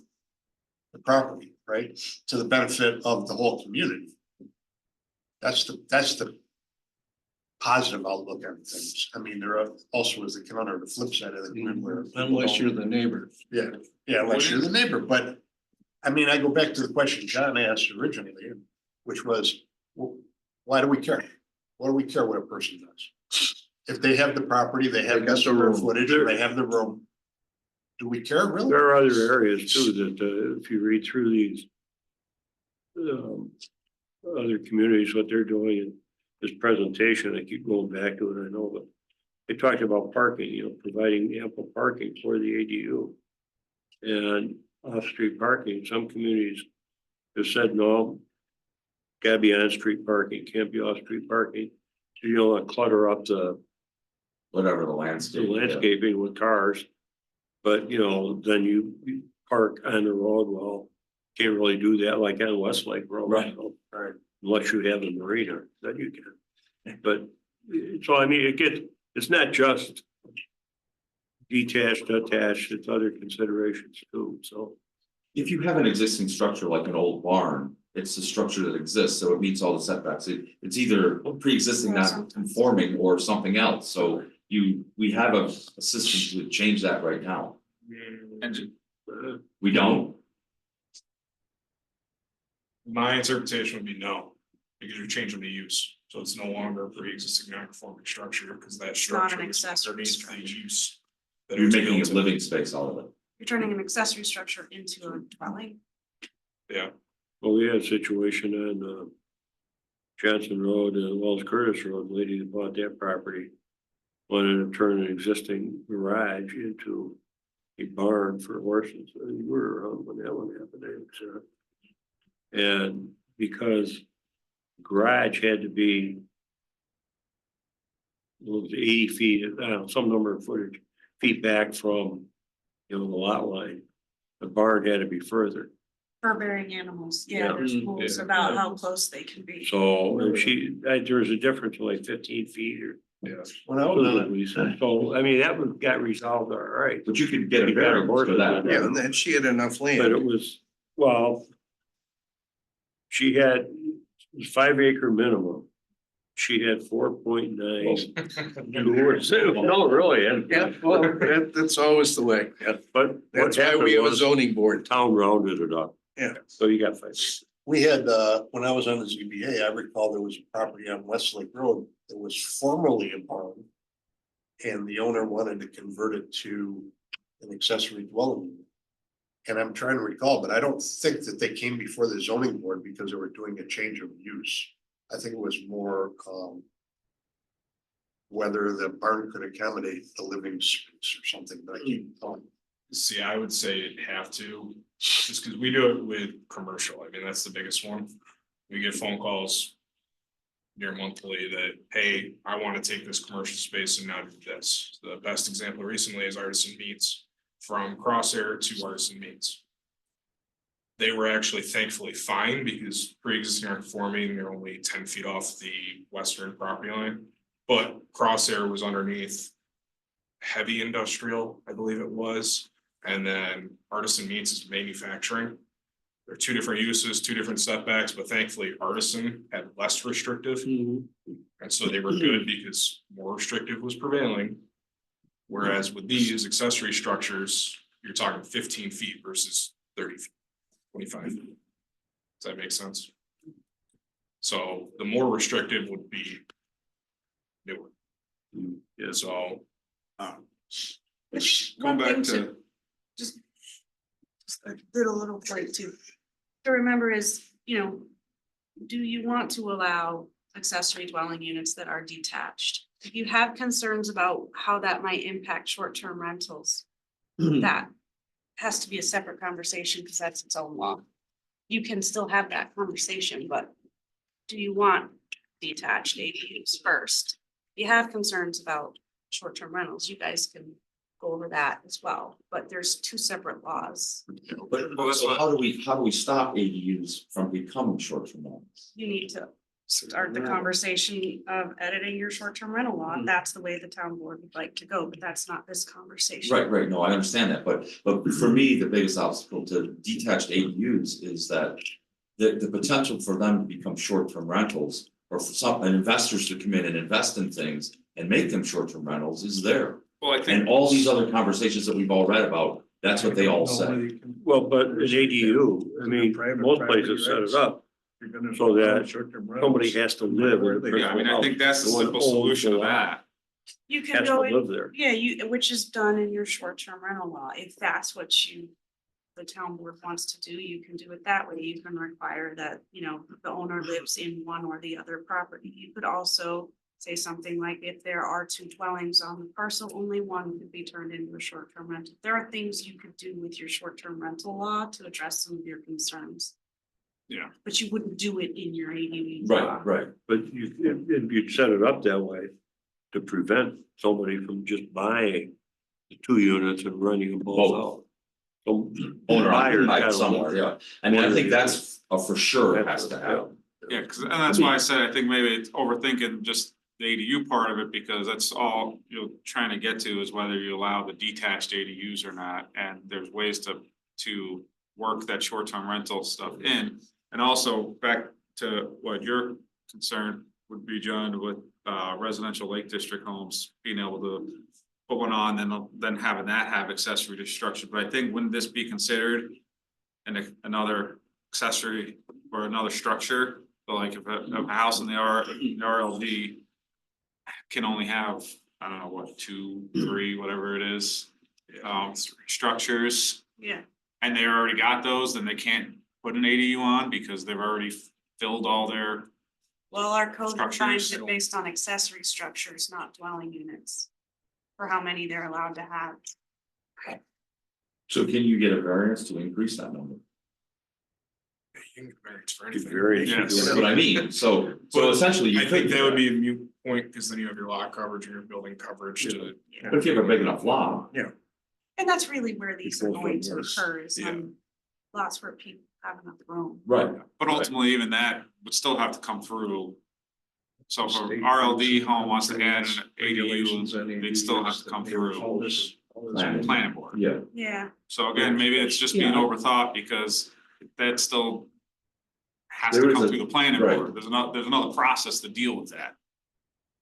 The property, right, to the benefit of the whole community. That's the. Positive outlook on things. I mean, there are also is the counter, the flip side of the coin where. Unless you're the neighbor. Yeah, unless you're the neighbor, but. I mean, I go back to the question John asked originally, which was, well, why do we care? Why do we care what a person does? If they have the property, they have the square footage, and they have the room. Do we care really? There are other areas too that, if you read through these. Other communities, what they're doing in this presentation, I keep going back to it, I know, but. They talked about parking, providing ample parking for the ADU. And off-street parking, some communities have said, no. Gotta be on-street parking, can't be off-street parking, so you don't want to clutter up the Whatever the landscape. landscaping with cars. But, then you park on the road, well, can't really do that like on Westlake Road. Right. Right. Unless you have a marina, then you can. But, so I mean, it's not just detached, attached, it's other considerations too, so. If you have an existing structure like an old barn, it's the structure that exists, so it meets all the setbacks. It's either pre-existing non-conforming or something else, so we have a system to change that right now. And We don't? My interpretation would be no, because you're changing the use, so it's no longer a pre-existing non-conforming structure, because that not structure an is accessory underneath the structure. use. that You're it's making built a in. living space out of it. You're turning an accessory structure into a dwelling. Yeah, Well, we had a situation on Johnson Road and Wells Curtis Road, lady that bought that property. Wanted to turn an existing garage into a barn for horses. You were around when that one happened, Sarah. And because garage had to be it was 80 feet, some number of feet back from, the lot line. The barn had to be further. For bearing animals, yeah, Yeah. there's rules Yeah. about how close they can be. So, and there was a difference of like 15 feet or. yeah. When I was on it, So, I mean, that got resolved all right, But you could get a You got a variance horse for that. yeah, and then she had enough but land. it was, well. She had 5 acre minimum. She had 4.9. No, really, and. Yeah, well, that's always the way. Yeah, but what That's why happened we have a was zoning board. town rounded it up. Yeah. So you got 5. We had, when I was on the ZBA, I recall there was a property on Westlake Road that was formerly a barn. And the owner wanted to convert it to an accessory dwelling unit. And I'm trying to recall, but I don't think that they came before the zoning board because they were doing a change of use. I think it was more, whether the barn could accommodate the living space or something, but I can't tell. See, I would say it'd have to, just because we do it with commercial, I mean, that's the biggest one. We get phone calls near monthly that, hey, I want to take this commercial space and now do this. The best example recently is Artisan Meats, from Crosshair to Artisan Meats. They were actually thankfully fine because pre-existing non-conforming, they're only 10 feet off the western property line. But Crosshair was underneath heavy industrial, I believe it was. And then Artisan Meats is manufacturing. They're 2 different uses, 2 different setbacks, but thankfully Artisan had less restrictive. And so they were good because more restrictive was prevailing. Whereas with these accessory structures, you're talking 15 feet versus 30 feet, 25 feet. Does that make sense? So the more restrictive would be newer. Yeah. So One back thing to- Just a little point to remember is, do you want to allow accessory dwelling units that are detached? If you have concerns about how that might impact short-term rentals, that has to be a separate conversation because that's its own law. You can still have that conversation, but do you want detached ADUs first? you have concerns about short-term rentals, you guys can go over that as well, but there's two separate laws. But Well, that's so what- how do we stop ADUs from becoming short-term rentals? You need to start the conversation of editing your short-term rental law. That's the way the town board would like to go, but that's not this conversation. Right, no, I understand that, but for me, the biggest obstacle to detached ADUs is that. The potential for them to become short-term rentals or for some, and investors to come in and invest in things and make them short-term rentals is there. Well, I And think, all these other conversations that we've all read about, that's what they all say. Well, but an ADU, I mean, most places set it up so that somebody has to live in the yeah, I mean, I think that's the principal simple house. solution to that. You can Has to go live in, there. yeah, which is done in your short-term rental law. If that's what the town board wants to do, you can do it that way. You can require that, the owner lives in one or the other property. You could also say something like, if there are two dwellings on the parcel, only one could be turned into a short-term rental. There are things you could do with your short-term rental law to address some of your concerns. Yeah. But you wouldn't do it in your ADU law. Right. But you'd set it up that way to prevent somebody from just buying the 2 units and renting them both Both. out. So Owner buyers occupied gotta somewhere, live. yeah. I mean, I think that's a for sure has to happen. Yeah, cause, and that's why I said, I think maybe it's overthinking just the ADU part of it, because that's all you're trying to get to is whether you allow the detached ADUs or not, and there's ways to work that short-term rental stuff in. And also back to what your concern would be, John, with residential Lake District homes, being able to put one on, then having that have accessory to structure, but I think wouldn't this be considered another accessory or another structure? So like if a house in the RLD can only have, I don't know, what, 2, 3, whatever it is, structures, Yeah. and they already got those, then they can't put an ADU on because they've already filled all their, Well, our code defines Structures. it based on accessory structures, not dwelling units. For how many they're allowed to have. So can you get a variance to increase that number? You can get variance for It's anything. very- Yes. That's what I mean, so But essentially you I think could that do would be a moot point, because then you have your lot coverage and your building coverage to. But if you have a big enough lot, And that's really where these are Equals going to worse. occur is Yeah. on lots where people have enough room. right, but ultimately even that would still have to come through. So if an RLD home wants to add an ADU, they'd still have to come through planning board. yeah. Yeah, So again, maybe it's just being overthought because that still has There to is come a- through the planning right. board. There's another process to deal with that.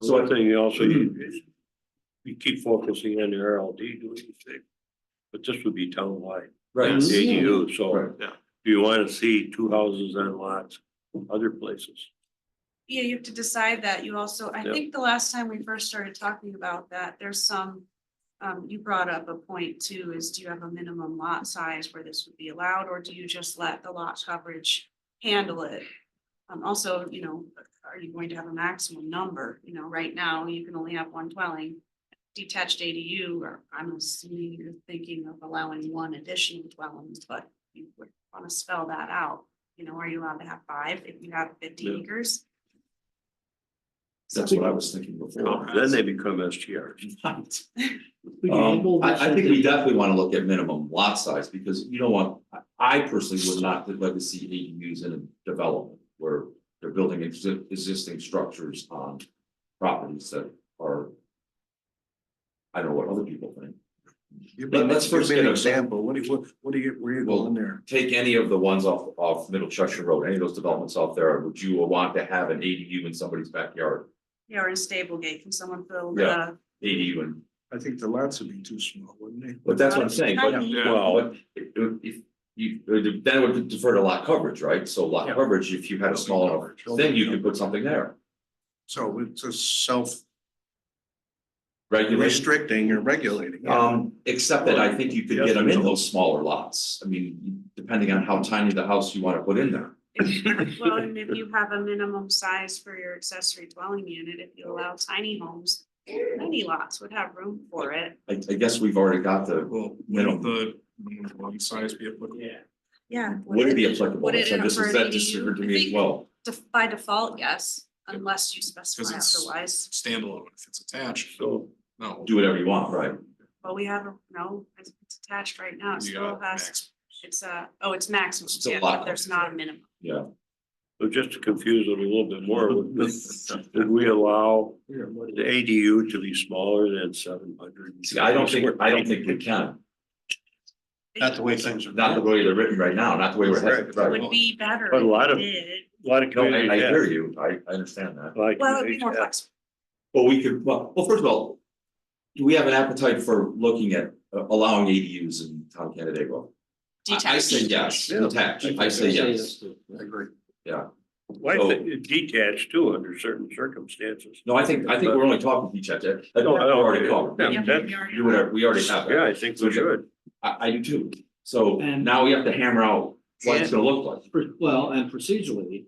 So I think also you keep focusing on the RLD, do what you say. But this would be townwide, Right. ADU, so Right. do you wanna see 2 houses on lots other places? yeah, you have to decide that. You also, I Yep. think the last time we first started talking about that, there's some. You brought up a point too, is do you have a minimum lot size where this would be allowed, or do you just let the lot coverage handle it? Also, are you going to have a maximum number? Right now, you can only have one dwelling. Detached ADU, or I'm assuming you're thinking of allowing one additional dwelling, but you would want to spell that out. Are you allowed to have 5 if you have 50 Yeah. acres? That's what I was thinking before. Then they become STRs. I think we definitely wanna look at minimum lot size, because you don't want, I personally would not like to see ADUs in a development where they're building existing structures on properties that are. I don't know what other people think. Let's first Give me get an a- example, where you going there? Take any of the ones off Middle Cheshire Road, any of those developments out there, would you want to have an ADU in somebody's backyard? Yeah, or in stable gate, can someone build Yeah. a? ADU and, I think the lots would be too small, wouldn't they? but that's what I'm saying, but Tiny. Yeah. well, if you, then it would defer to lot coverage, right? So lot Yeah. coverage, if you had a small enough thing, you could put something there. So it's a self Regulation, restricting or regulating. except that I think you could get them in those smaller lots. I mean, depending on how tiny the house you wanna put in there. Well, and if you have a minimum size for your accessory dwelling unit, if you allow tiny homes, tiny lots would have room for it. I guess we've already got the, Well, Minimum. wouldn't the minimum lot size be applicable? Yeah. would it be applicable? Would it So this for is an that just ADU? to I me as think well. By default, yes. unless you specify it's- otherwise. Standalone, if it's attached, So, no. Do whatever you want, right? But we have, no, it's attached right now, it You still got has, max. it's it's maximum, Still yeah, a lot. but there's not a minimum. Yeah. so just to confuse it a little bit more, did we allow the ADU to be smaller than 700? See, I don't think we can, Not the way things are. not the way they're written right now, not the way we're headed, It right? would be better But a lot if of- we did, A lot of No, I communities hear have. you, I understand that. Like well, it'd be communities more have. flexible. Well, we could, well, first of all, do we have an appetite for looking at allowing ADUs in town Canandaigua? I say yes, Yeah. detached, I say yes, I agree. yeah. Well, I think detached too, under certain circumstances. No, I think we're only talking detached, I don't, No, already covered. Yeah, Yeah, that's- we already Do whatever, we already have Yeah, that, I think we should. I do too, so And- now we have to hammer out what it's gonna look like. Well, and procedurally,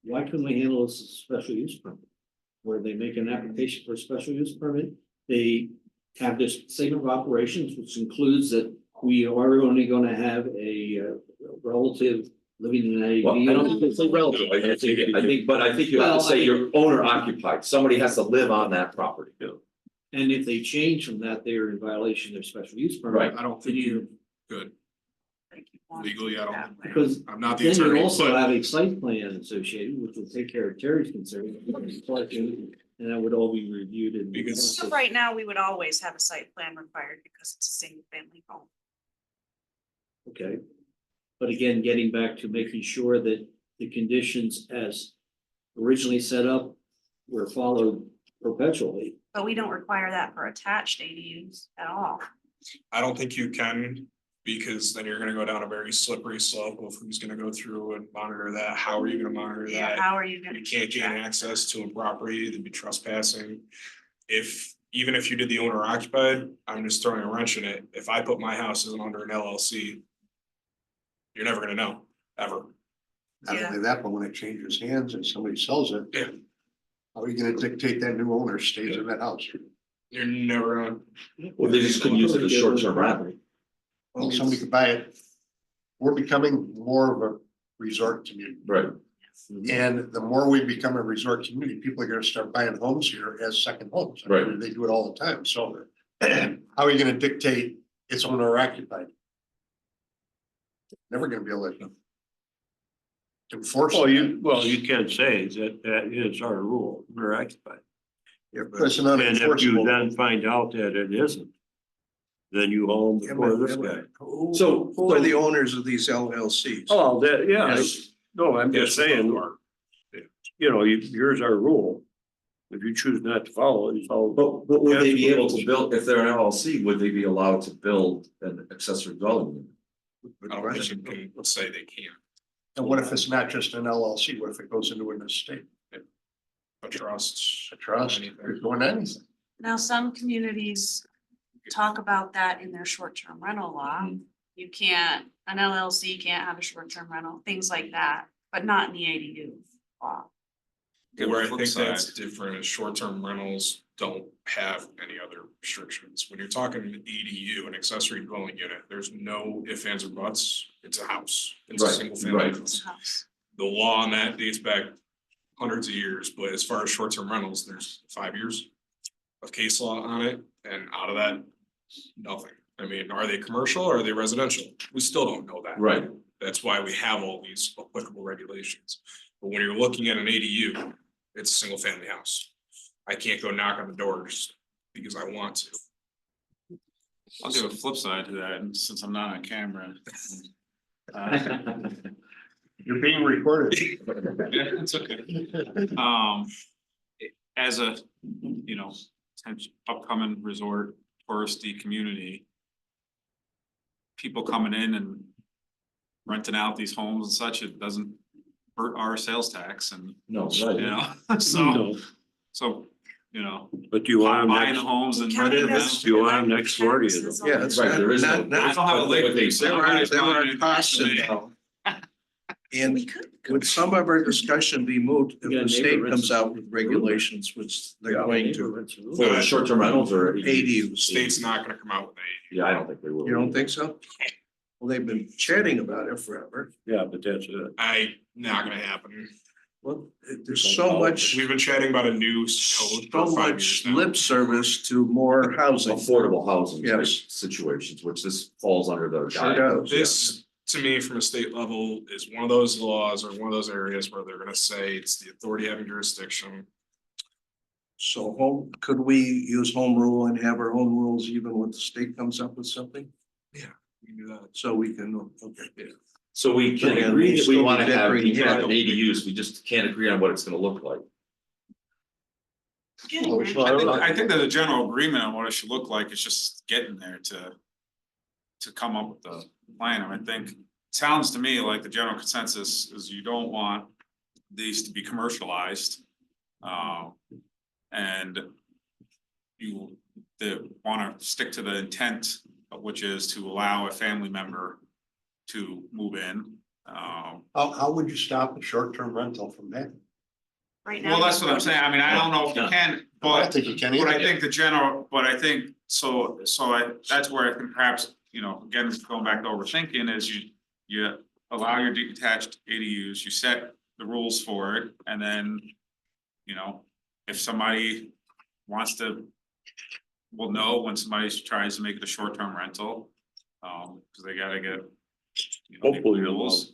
why couldn't we handle this as a special use permit? Where they make an application for a special use permit, they have this statement of operations, which includes that we are only gonna have a relative living in an Well, I don't think ADU. it's irrelevant, I think, but I think you have Well, to I say think- you're owner occupied, somebody has to live on that property. And if they change from that, they're in violation of special use permit. Right. I don't think you could, Like you want it legally, I don't, that way. Because I'm not the then you attorney, also but have a site plan associated, which will take care of Terry's concern. And that would all be reviewed and. Because- So right now, we would always have a site plan required because it's a single family home. Okay. But again, getting back to making sure that the conditions as originally set up were followed perpetually. But we don't require that for attached ADUs at all. I don't think you can. Because then you're gonna go down a very slippery slope of who's gonna go through and monitor that, how are you gonna monitor Yeah, that? how are you gonna? You can't gain access to a property, there'd be trespassing. Even if you did the owner occupied, I'm just throwing a wrench in it, if I put my house as under an LLC. You're never gonna know, ever. Not Yeah. only that, but when it changes hands and somebody sells it. Yeah. How are you gonna dictate that new owner stays in that house? You're never gonna, Well, they just couldn't use it as short-term rental. Well, somebody could buy it. We're becoming more of a resort community. Right. And the more we become a resort community, people are gonna start buying homes here as second homes. I mean, Right. They do it all the time, so how are you gonna dictate it's owner occupied? Never gonna be able to enforce. Well, that. you can say that that is our rule, we're occupied. Yeah, but it's not And if you enforceable. then find out that it isn't, then you own Yeah, before but- this yeah, guy. but Who So- who are the owners of these LLCs? Oh, that, yeah, Yes. no, I'm just saying, you know, here's our rule. If you choose not to follow it, it's all. But would they be able to build, if they're an LLC, would they be allowed to build an accessory dwelling unit? I don't think you can say they can't, And what if it's not just an LLC? What if it goes into an estate, a trust. a trust, or going anything? Now, some communities talk about that in their short-term rental law. Mhm. You can't, an LLC can't have a short-term rental, things like that, but not in the ADU law. Where I Flip think that's side. different is short-term rentals don't have any other restrictions. When you're talking an ADU, an accessory dwelling unit, there's no ifs, ands, or buts. It's a house. It's a Right, single family right. It's house. a house. The law on that dates back hundreds of years, but as far as short-term rentals, there's 5 years of case law on it, and out of that, nothing. I mean, are they commercial or are they residential? We still don't know that. Right. That's why we have all these applicable regulations. But when you're looking at an ADU, it's a single family house. I can't go knock on the doors because I want to. I'll give a flip side to that, and since I'm not on camera. You're being recorded. Yeah, it's okay. As a, you know, upcoming resort touristy community. People coming in and renting out these homes and such, it doesn't hurt our sales tax and, No, you right. know, so, you know. But do you want them Buying the next, homes and County renting them. does- do you want them next door to you? Taxes Yeah, on it's Right, there is no- not- I don't have a But liquor. they- There are costs involved. And We could. would some of our discussion be moot if Yeah, the state neighbor comes rents- out with regulations, which they're going to? For short-term rentals or? ADUs. State's not gonna come out with Yeah, I don't think they will. You don't think so? Well, they've been chatting about it forever. Yeah, but that's it. not gonna happen. Well, there's so much, We've been chatting about a new code so for 5 much years now. lip service to more housing. Affordable housing type Yes. situations, which this falls under the. Sure guidelines, does. yeah. This, to me, from a state level, is one of those laws or one of those areas where they're gonna say it's the authority having jurisdiction. So could we use home rule and have our own rules even when the state comes up with something? We can do that. So we can, okay. So we can Yeah, agree we'll that we still wanna be have decorating ADUs, we just can't agree on what it's gonna look like. Getting Well, there. I think there's a general agreement on what it should look like, it's just getting there to. To come up with the plan, I think, sounds to me like the general consensus is you don't want these to be commercialized. And you, wanna stick to the intent, which is to allow a family member to move in. How would you stop a short-term rental from that? Right now. Well, that's what I'm saying, I mean, I don't know if you can, I don't but. think you can But I either. think the general, but I think, that's where I think perhaps, again, going back to overthinking is you allow your detached ADUs, you set the rules for it, and then, if somebody wants to, will know when somebody tries to make it a short-term rental, because they gotta get, Hopefully they'll rules.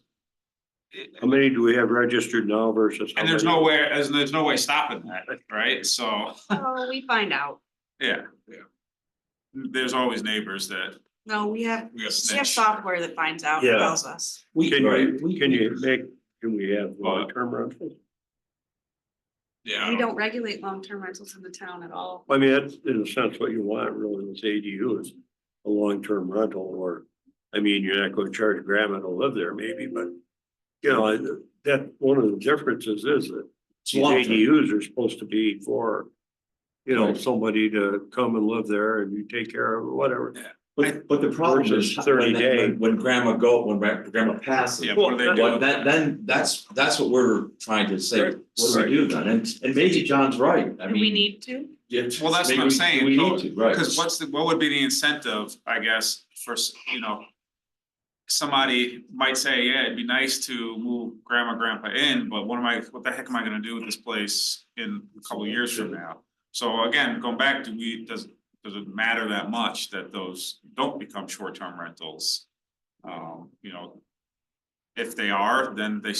How many do we have registered now versus? how And there's many? there's no way stopping that, right? So, Oh, we find out. yeah. There's always neighbors that. No, we have We have snitch software that finds out, and Yeah. tells us. We, Can Right. we have long-term rentals? Yeah. We don't regulate long-term rentals in the town at all. I mean, that's in a sense what you want really with ADU is a long-term rental or, I mean, you're not gonna charge grandma to live there maybe, but. That, one of the differences is that these long-term. ADUs are supposed to be for. Right. Somebody to come and live there and you take care of or whatever. But the problem is, Versus 30 day. when grandma when grandma passes. Yeah, what do they do? Well, then that's what we're trying to say, Right. what do we do then? And maybe John's right, I Do mean. we need to? Well, that's what I'm saying. We need to, right. Cause what would be the incentive, I guess, for, somebody might say, yeah, it'd be nice to move grandpa in, but what the heck am I gonna do with this place in a couple of years from now? So again, going back, does it matter that much that those don't become short-term rentals? If they are, then they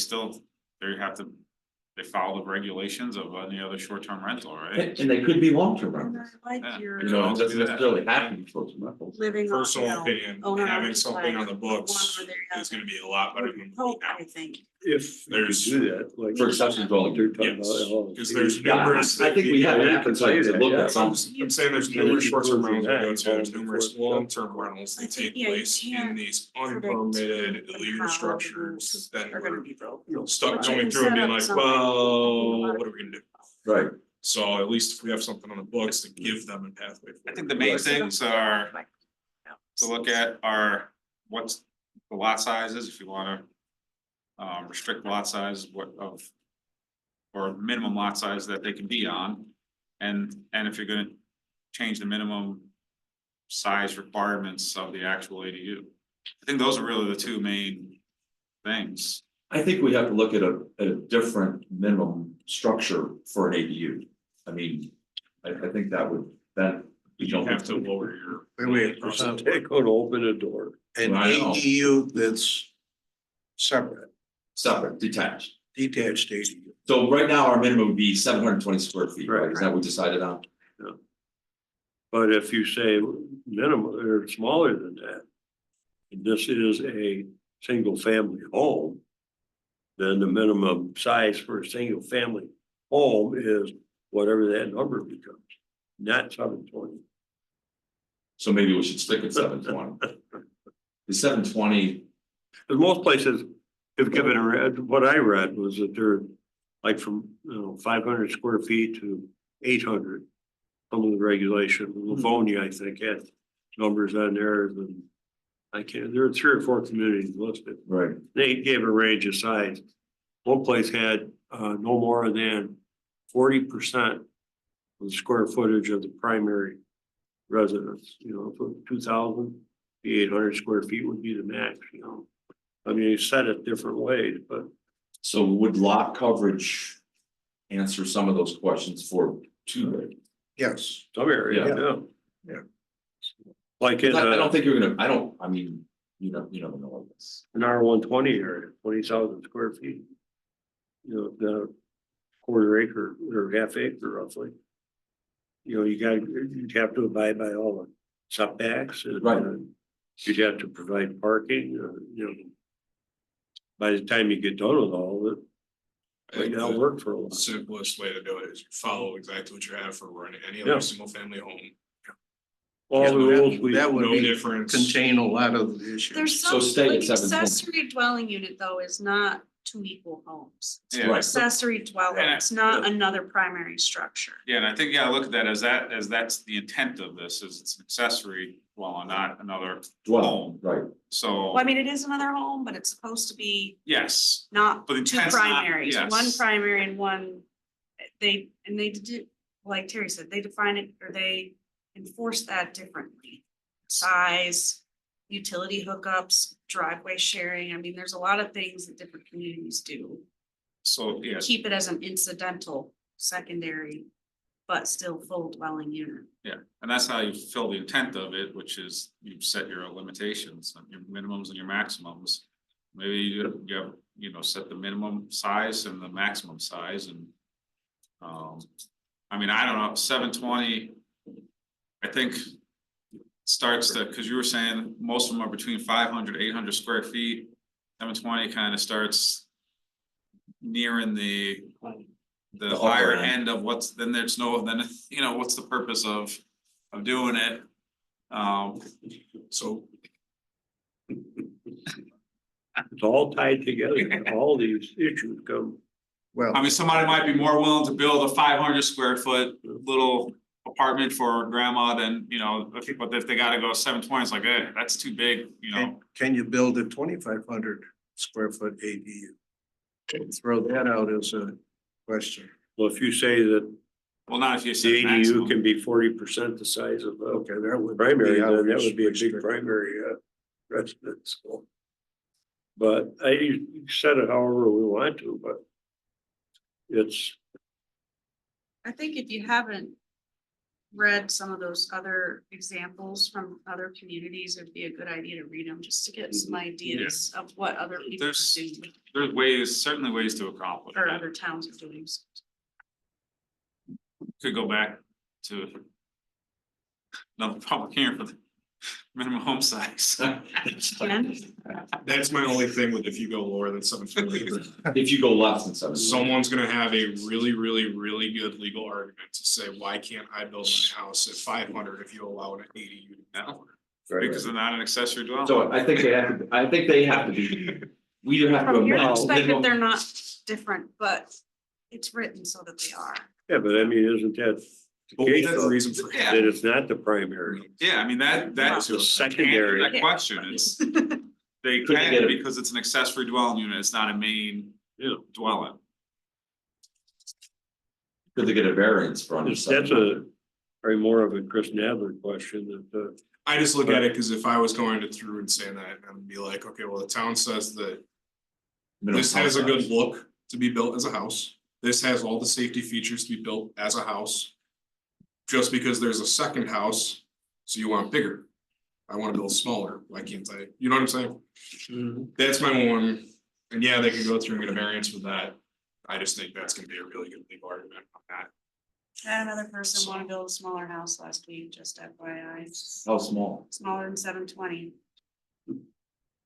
follow the regulations of any other short-term rental, right? And they could be long-term And rentals, I like Yeah. your it doesn't necessarily have to be short-term rentals. living. on, Personal you know, opinion, owner having occupied something on the books one where they is have gonna be a lot better than. hope, I think. If you could There's- do that, like. For accessory dwelling. They're talking Yes, about, oh, because there's Yeah, numerous. I think we have an Yeah, appetite to look yeah. at some. I'm saying there's Yeah. numerous short-term rentals, Yeah. we go to, there's numerous long-term rentals I that think, take yeah, you place in can't these predict unpermitted when illegal how the structures. rules Then are gonna we're be built. stuck But you going can through and set being up like, something. well, what are we gonna do? Right, So at least if we have something on the books to give them a pathway. I think the main things are to look at are what's the lot sizes, if you wanna. Restrict lot size, or minimum lot size that they can be on. And if you're gonna change the minimum size requirements of the actual ADU. I think those are really the two main things. I think we have to look at a different minimum structure for an ADU. I mean, I think You don't have to lower your. Wait, They're gonna open a door. an I know. ADU that's separate, separate, detached. detached ADU. So right now, our minimum would be 720 square feet, right? Is that what we decided on? But if you say minimum or smaller than that. And this is a single family home. Then the minimum size for a single family home is whatever that number becomes, not 720. So maybe we should stick at 720. The 720, Because most places have given what I read was that they're like from, 500 square feet to 800. Some of the regulation, Livonia, I think, had numbers on there and there are 3 or 4 communities listed. right, They gave a range of size. One place had no more than 40% of the square footage of the primary residence, for 2,000, the 800 square feet would be the max, I mean, you set it different ways, but So would lot coverage answer some of those questions for two? Yes, Some area, Yeah. yeah. Yeah. Like in I don't a, think you're gonna, I mean, you never know this. an R 120 area, 20,000 square feet. You know, the quarter acre or half acre roughly. You know, you'd have to abide by all the setbacks and. Right. You'd have to provide parking, you know. By the time you get done with all of it, might not work for a while. Simplest way to do it is you follow exactly what you have for running any Yeah. other single family home. All the rules we. that would No be, difference. contain a lot of the issues. There's So some, stay at like 720. accessory dwelling unit though is not two equal homes. It's Yeah. an Right. accessory dwelling, And I- it's not another primary structure. Yeah, and I think, yeah, look at that as that's the intent of this, is it's an accessory dwelling, not another Dwelling, home, right, so, Well, I mean, it is another home, but it's supposed to be yes. not But the two intent's not- primaries, yes. one primary and one. They did, like Terry said, they define it or they enforce that differently. Size, utility hookups, driveway sharing, I mean, there's a lot of things that different communities do. So, yes, Keep it as an incidental, secondary, but still full dwelling unit. yeah, and that's how you fulfill the intent of it, which is you set your limitations, your minimums and your maximums. Maybe you know, set the minimum size and the maximum size and. I mean, I don't know, 720. I think. Starts to, because you were saying most of them are between 500, 800 square feet. 720 kind of starts. Nearing the The higher upper end. end of what's, then there's no, then, you know, what's the purpose of doing it? So It's all tied together, all these issues come. Well, I mean, somebody might be more willing to build a 500 square foot little apartment for grandma than, you know, but if they gotta go 720, it's like, that's too big, you know? can you build a 2,500 square foot ADU? Throw that out as a question. Well, if you say that Well, not if you said the ADU maximum. can be 40% the size of the Okay, that would. primary, be then that average would be a big restriction. primary residence. So. But you said it however we want to, but it's, I think if you haven't read some of those other examples from other communities, it'd be a good idea to read them just to get some ideas of what other people There's- do There's certainly ways to accomplish or it. other towns are doing. Could go back to. Another public hearing for the minimum home size. Ken? that's my only thing with if you go lower than 720. if you go less than 720. Someone's gonna have a really good legal argument to say, why can't I build my house at 500 if you allow an ADU? No, right. because they're not an accessory dwelling. So I think they have to be, we do have to From your amend. perspective, minimum- they're not different, but it's written so that they are. Yeah, but I mean, isn't that the But case that's the though, reason for. Yeah. that it's not the primary? Yeah, I mean, that's The a secondary. that question is, they Couldn't get can it. because it's an accessory dwelling unit, it's not a main Yeah. dwelling. Could they get a variance from? That's probably more of a Chris Nadler question that, I just look at it, cause if I was going to through and saying that, and be like, okay, well, the town says that this has a good look to be built as a house. This has all the safety features to be built as a house. Just because there's a second house, so you want bigger. I wanna build smaller, why can't I, you know what I'm saying? That's my one, and yeah, they could go through and get a variance with that. I just think that's gonna be a really good legal argument on that. I had another person want to build a smaller house last week, just FYI, How small? smaller than 720.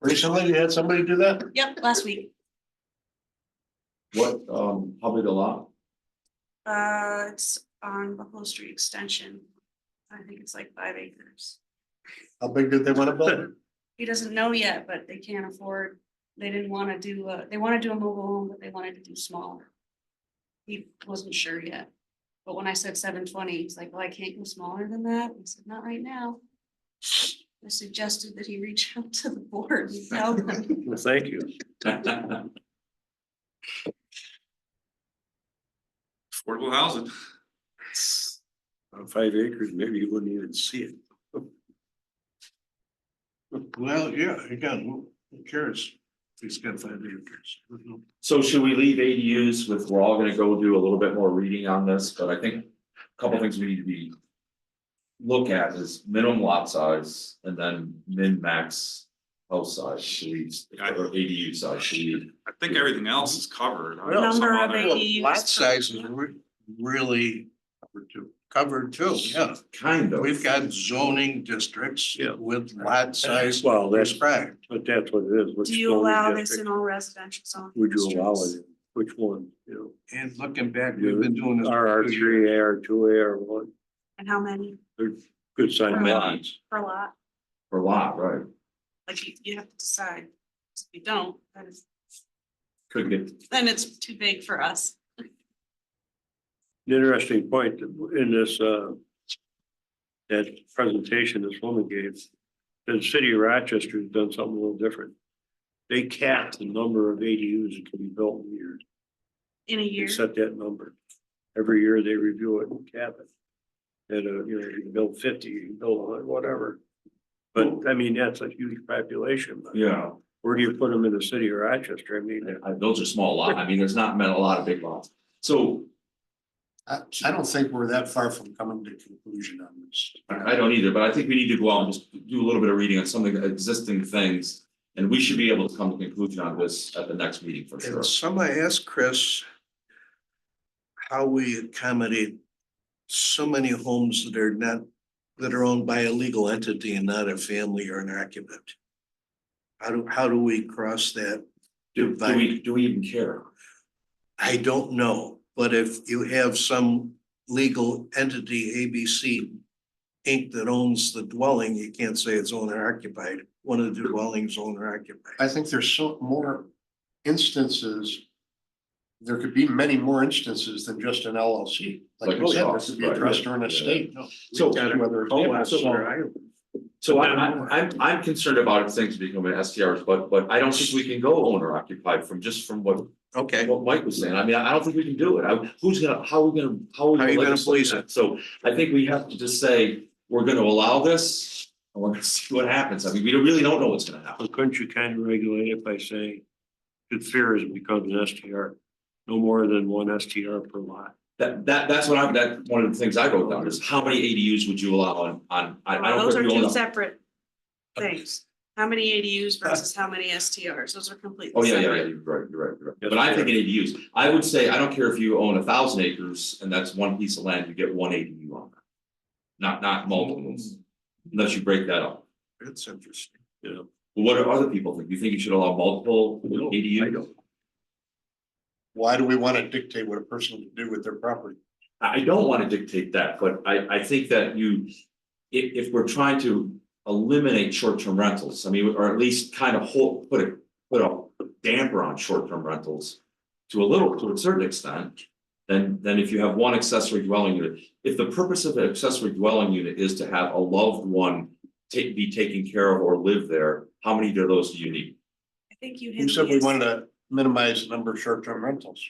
Recently, you had somebody do that? Yep, last week. What, how big a lot? It's on Buffalo Street Extension. I think it's like 5 acres. How big did they want to build? He doesn't know yet, but they can't afford, they didn't want to do, they want to do a mobile home, but they wanted to do smaller. He wasn't sure yet, but when I said 720, he's like, well, I can't go smaller than that. I said, not right now. I suggested that he reach out to the board and tell them. well, thank you. Affordable housing. On 5 acres, maybe you wouldn't even see it. Well, yeah, again, who cares? He's got 5 acres. So should we leave ADUs with, we're all gonna go do a little bit more reading on this, but I think a couple things we need to be. Look at is minimum lot size and then min max house size, should we, or ADU size, should we? I think everything else is covered. I know Number some of other- ADUs. Lot size is really covered too, yeah. Kind of. We've got zoning districts Yeah. with lot size Well, that's, prescribed. but that's what it is. Which Do you zoning allow this district in all residential zoning? Would you allow districts? it? In? Which one, And looking back, we've been doing this. RR for 2 years. three, AR two, AR one, And how many they're good sized How many? lots. per lot? For a lot, right, Like you have to decide. If you don't, could get, then it's too big for us. An interesting point in this, that presentation this woman gave. The city of Rochester has done something a little different. They capped the number of ADUs that can be built in a year. In a They year. set that number. Every year they review it and cap it. And, you know, you can build 50, you can build 100, whatever. But I mean, that's a huge population. But yeah, where do you put them in the city of Rochester? I mean, those are small lots, I mean, there's not meant a lot of big lots, so. I don't think we're that far from coming to conclusion on this. I don't either, but I think we need to go out and just do a little bit of reading on some of the existing things. And we should be able to come to a conclusion on this at the next meeting for sure. And somebody asked Chris how we accommodate so many homes that are not, that are owned by a legal entity and not a family or an occupant. How do we cross that? Do we even care? I don't know, but if you have some legal entity, ABC Inc. that owns the dwelling, you can't say it's owner occupied. One of the dwellings owner occupied. I think there's so more instances. There could be many more instances than just an LLC. Like Like you said, there yourself, could be a right, trust or an yeah. estate. So- Whether it's- So I'm concerned about things becoming STRs, but I don't think we can go owner occupied from what Okay, Mike was saying. I mean, I don't think we can do it. How are we gonna? How are you gonna legislate police that? So I think we have to just say, we're gonna allow this, and we're gonna see what happens. I mean, we really don't know what's gonna happen. But couldn't you kind of regulate it by saying, it fears it becomes an STR, no more than one STR per lot? That's one of the things I wrote down is how many ADUs would you allow on, I Well, don't. those think are you two allow- separate things. How many ADUs versus how many STRs? Those are completely Oh, yeah, separate. you're right. Yes, But I'm sir. thinking ADUs. I would say, I don't care if you own 1,000 acres and that's one piece of land, you get one ADU on that. Not multiples, unless you break that up. that's interesting. You know, But what do other people think? You think you should allow multiple No, I ADUs? don't. Why do we want to dictate what a person can do with their property? I don't want to dictate that, but I think that if we're trying to eliminate short-term rentals, I mean, or at least kind of put a damper on short-term rentals to a certain extent, then if you have one accessory dwelling unit, if the purpose of an accessory dwelling unit is to have a loved one be taken care of or live there, how many of those do you need? I think you Who hit. said we this. wanted to minimize the number of short-term rentals?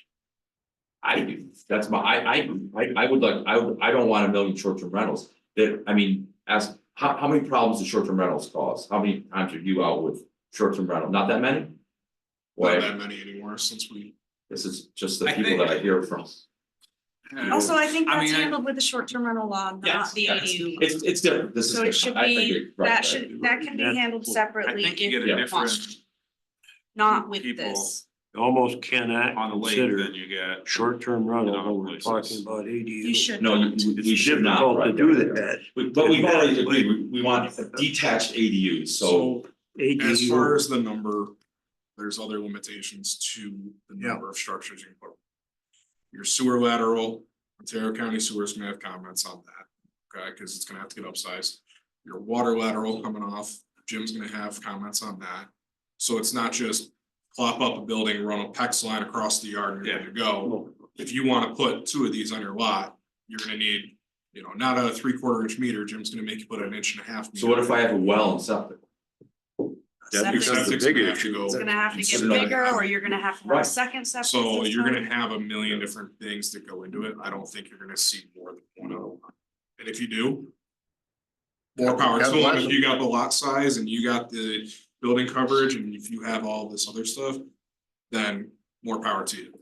I do, that's my, I would like, I don't want 1 million short-term rentals, that, I mean, how many problems do short-term rentals cause? How many times are you out with short-term rental? Not that many? Not Why, that many anymore since we. this is just the I people that I think- hear from. Also, I think I that's mean, I- handled with the short-term rental law, not Yes, the yes. ADU. It's different, this is. So it different. should I be, agree. Right, that right. should, that can be That's- handled I separately think you if get a you different want, not with people this. You almost cannot on the lake consider than you get. short-term rental in other when we're places. talking about ADU. You should. No, not. we should not. Difficult to right, do right, right. that. But we've already agreed, we want detached ADUs, so. As far ADU, as the number, there's other limitations to the Yeah. number of structures you can put. Your sewer lateral, Ontario County Sewers may have comments on that, okay, cause it's gonna have to get upsized. Your water lateral coming off, Jim's gonna have comments on that. So it's not just plop up a building, run a PEX line across the yard and you're good to go. If you wanna put 2 of these on your lot, you're gonna need, not a 3/4 inch meter, Jim's gonna make you put an 1.5 inch. So what if I have a well and septic? that Septic becomes a Septic's big gonna have to issue. go. It's gonna have to get Consider- bigger, or you're gonna have to have a Right. second septic So you're system. gonna have a million different things that go into it. I don't think you're gonna see more than one of them. And if you do. More power to them. If you got the lot size and you got the building coverage and if you have all this other stuff, then more power to you.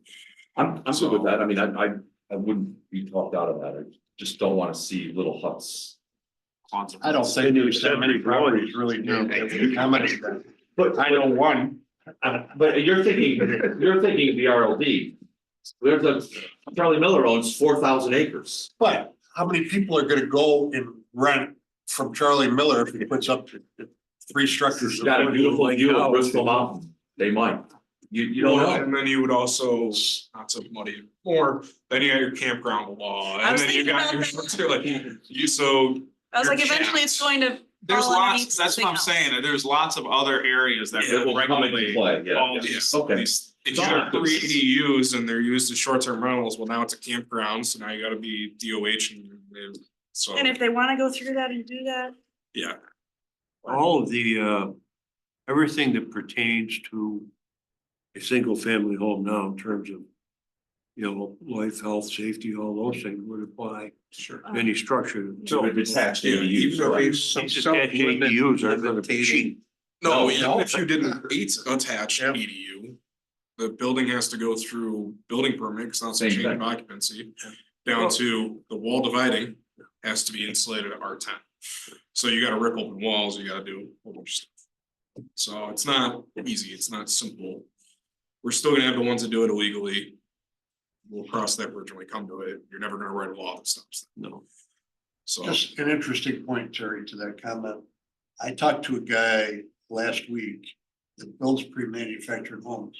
I'm good with that. I mean, I wouldn't be talked out of that. I just don't wanna see little huts. I don't think there's that many properties really do. How many of them? But I know one. But you're thinking of the RLD. There's Charlie Miller owns 4,000 acres. But how many people are gonna go and rent from Charlie Miller if he puts up 3 structures? He's got a beautiful view of Bristol Mountain. They might. You don't know. And then you would also, not to muddy it more, then you got your campground law, I and was then you thinking got about your, that. so like, you, so. I was your like, eventually it's caps. going to. There's fall underneath lots, that's what I'm something else. saying, there's lots of other areas that It will come into regulate play, yeah. all yeah. these, Okay. these. If you have 3 ADUs and they're used as short-term rentals, well, now it's a campground, so now you gotta be DOH and so, And if they wanna go through that and do that, yeah. All of the, everything that pertains to a single family home now in terms of, life, health, safety, all those things would apply Sure. to any structure. To a detached Yeah, ADU. even though correct. it's some These attached ADUs aren't gonna be cheap. No, No, even no. if you didn't attach Yeah. EDU, the building has to go through building permit, because that's a Same change of thing. occupancy. Down to the wall dividing has to be insulated at R10. So you gotta rip open walls, you gotta do a whole bunch of stuff. So it's not easy, it's not simple. We're still gonna have the ones that do it illegally. We'll cross that bridge when we come to it. You're never gonna write a law that stops that. No. So, Just an interesting point, Terry, to that comment. I talked to a guy last week that builds pre-manufactured homes.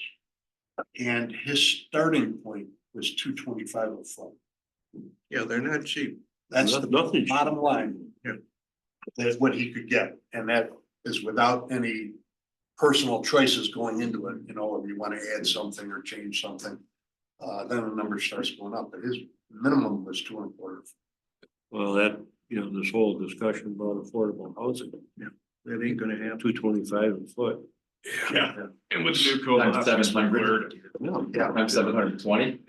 And his starting point was $225 a foot. Yeah, they're not cheap. That's the Nothing. bottom line. Yeah. That's what he could get, and that is without any personal choices going into it, if you wanna add something or change something. Then the number starts going up, but his minimum was 225. Well, that, this whole discussion about affordable housing, That ain't gonna happen. 225 a foot. yeah, and with the new code. Times we'll have to 700. explore it. Yeah. Times 720.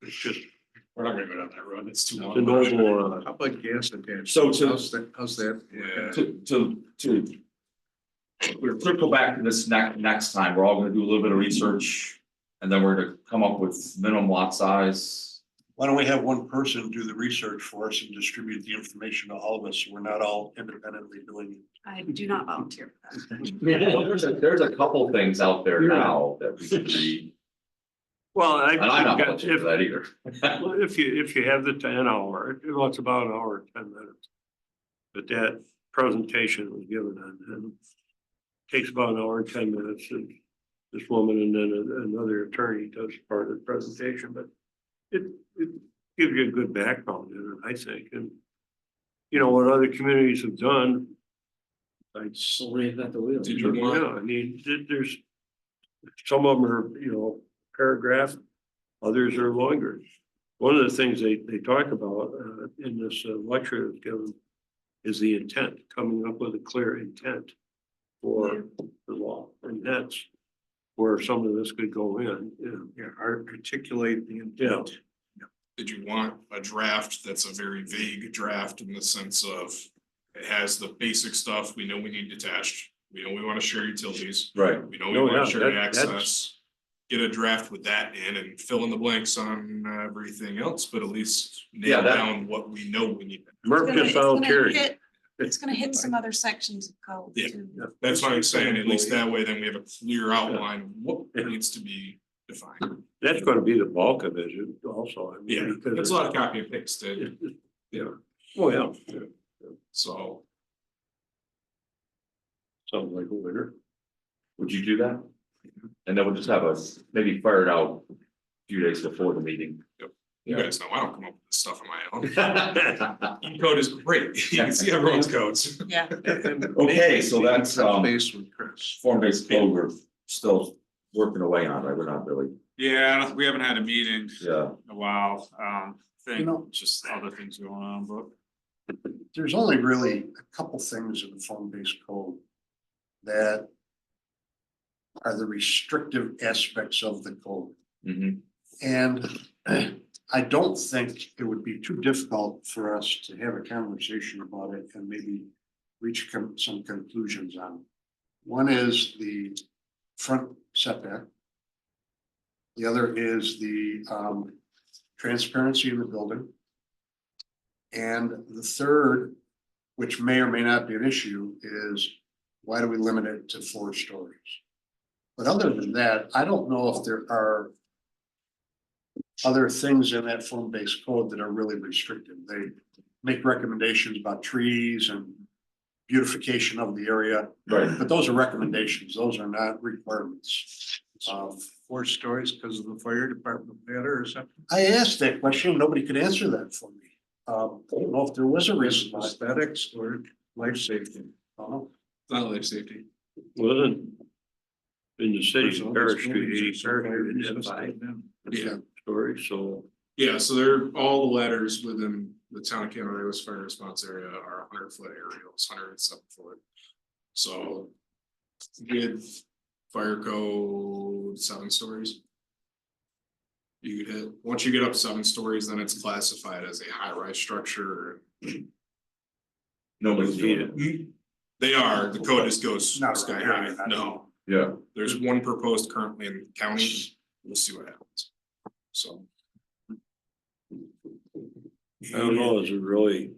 It's just We're not gonna go down that road, it's too the long. noble, How about gas attached? So to- How's that? Yeah. To. We're circle back to this next time. We're all gonna do a little bit of research. And then we're gonna come up with minimum lot size. Why don't we have one person do the research for us and distribute the information to all of us, so we're not all independently doing it. I do not volunteer for that. Well, there's a couple things out there now that we can read. well, And I'm not volunteering for that either. if you have the 10 hour, it's about an hour and 10 minutes. But that presentation was given on, and takes about an hour and 10 minutes, and this woman and then another attorney does part of the presentation, but it gives you a good background in it, I think, and what other communities have done. So reinvent the wheel. Did you want- Yeah, I mean, there's, some of them are, paragraph, others are longer. One of the things they talk about in this lecture that's given is the intent, coming up with a clear intent for the law, and that's where some of this could go in. Yeah, articulate the intent. Did you want a draft that's a very vague draft in the sense of it has the basic stuff, we know we need detached, we know we wanna share utilities, Right. we know we Oh, wanna yeah, share that's- access. Get a draft with that in and fill in the blanks on everything else, but at least Yeah, nail that- down what we know we need. Murph just volunteered. It's gonna hit some other sections of code Yeah. too. That's what I'm saying, at least that way, then we have a clear outline of what needs to be defined. That's gonna be the bulk of it also. I mean, Yeah, because it's a lot of copy and paste, Yeah. Oh, yeah. so. Sounds like a winner. Would you do that? And then we'll just have us maybe fire it out a few days before the meeting. You guys know, I don't come up with this stuff on my own. E-code is great. You can see everyone's codes. Yeah. Okay, so that's Base with Chris. form-based code we're still working away on, right? We're not really, Yeah, we haven't had a meeting yeah. in a while, You know- just other things going on, but. There's only really a couple things in the phone-based code that are the restrictive aspects of the code. Mhm. And I don't think it would be too difficult for us to have a conversation about it and maybe reach some conclusions on One is the front setback. The other is the transparency in the building. And the third, which may or may not be an issue, is why do we limit it to 4 stories? But other than that, I don't know if there are other things in that form-based code that are really restrictive. They make recommendations about trees and beautification of the area, Right. but those are recommendations. Those are not requirements. 4 stories because of the fire department matter or something. I asked that question. Nobody could answer that for me. I don't know if there was a reason. why. Aesthetics or life safety. I don't know. Not life safety. Wasn't in the city, Parish Street, 80 Parish, didn't have 5 Yeah, stories, so. yeah, so they're, all the ladders within the town of Camarillo's fire response area are 100-foot aerials, 107-foot. So with fire code 7 stories. You could hit, once you get up 7 stories, then it's classified as a high-rise structure. Nobody's doing it. They are, the code just goes Not sky really. high, no, Yeah, there's one proposed currently in the county, we'll see what happens. So. I don't know, is it really?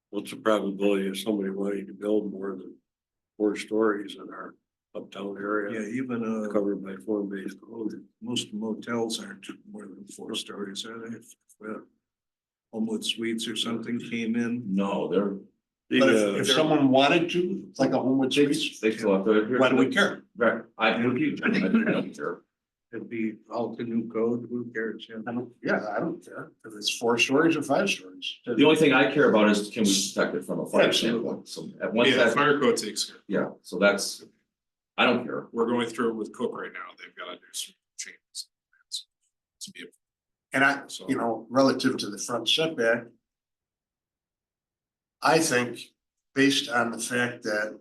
What's the probability of somebody wanting to build more than 4 stories in our uptown Yeah, area even covered by form-based code? most motels aren't more than 4 stories, are they? If Homewood Suites or something came in. no, they're, But if someone wanted to, like a Homewood Suites, they still have to. why do we care? Right, I'm with you, John. I don't care. It'd be all the new code, who cares? Yeah. I don't care if it's 4 stories or 5 stories. The only thing I care about is can we protect it from a fire standpoint? So at once Yeah, the that, fire code takes care. yeah, so that's, I don't care. We're going through it with Cook right now, they've got to do some changes. To be, And relative to the front setback, I think based on the fact that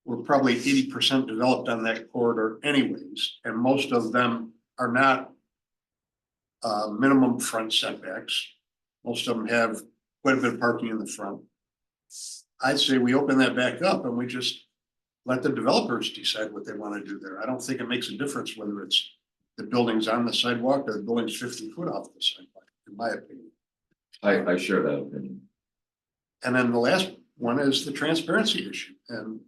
we're probably 80% developed on that corridor anyways, and most of them are not minimum front setbacks. Most of them have quite a bit of parking in the front. I'd say we open that back up and we just let the developers decide what they want to do there. I don't think it makes a difference whether it's the building's on the sidewalk or the building's 50 foot off the sidewalk, in my opinion. I share that opinion. And then the last one is the transparency issue. And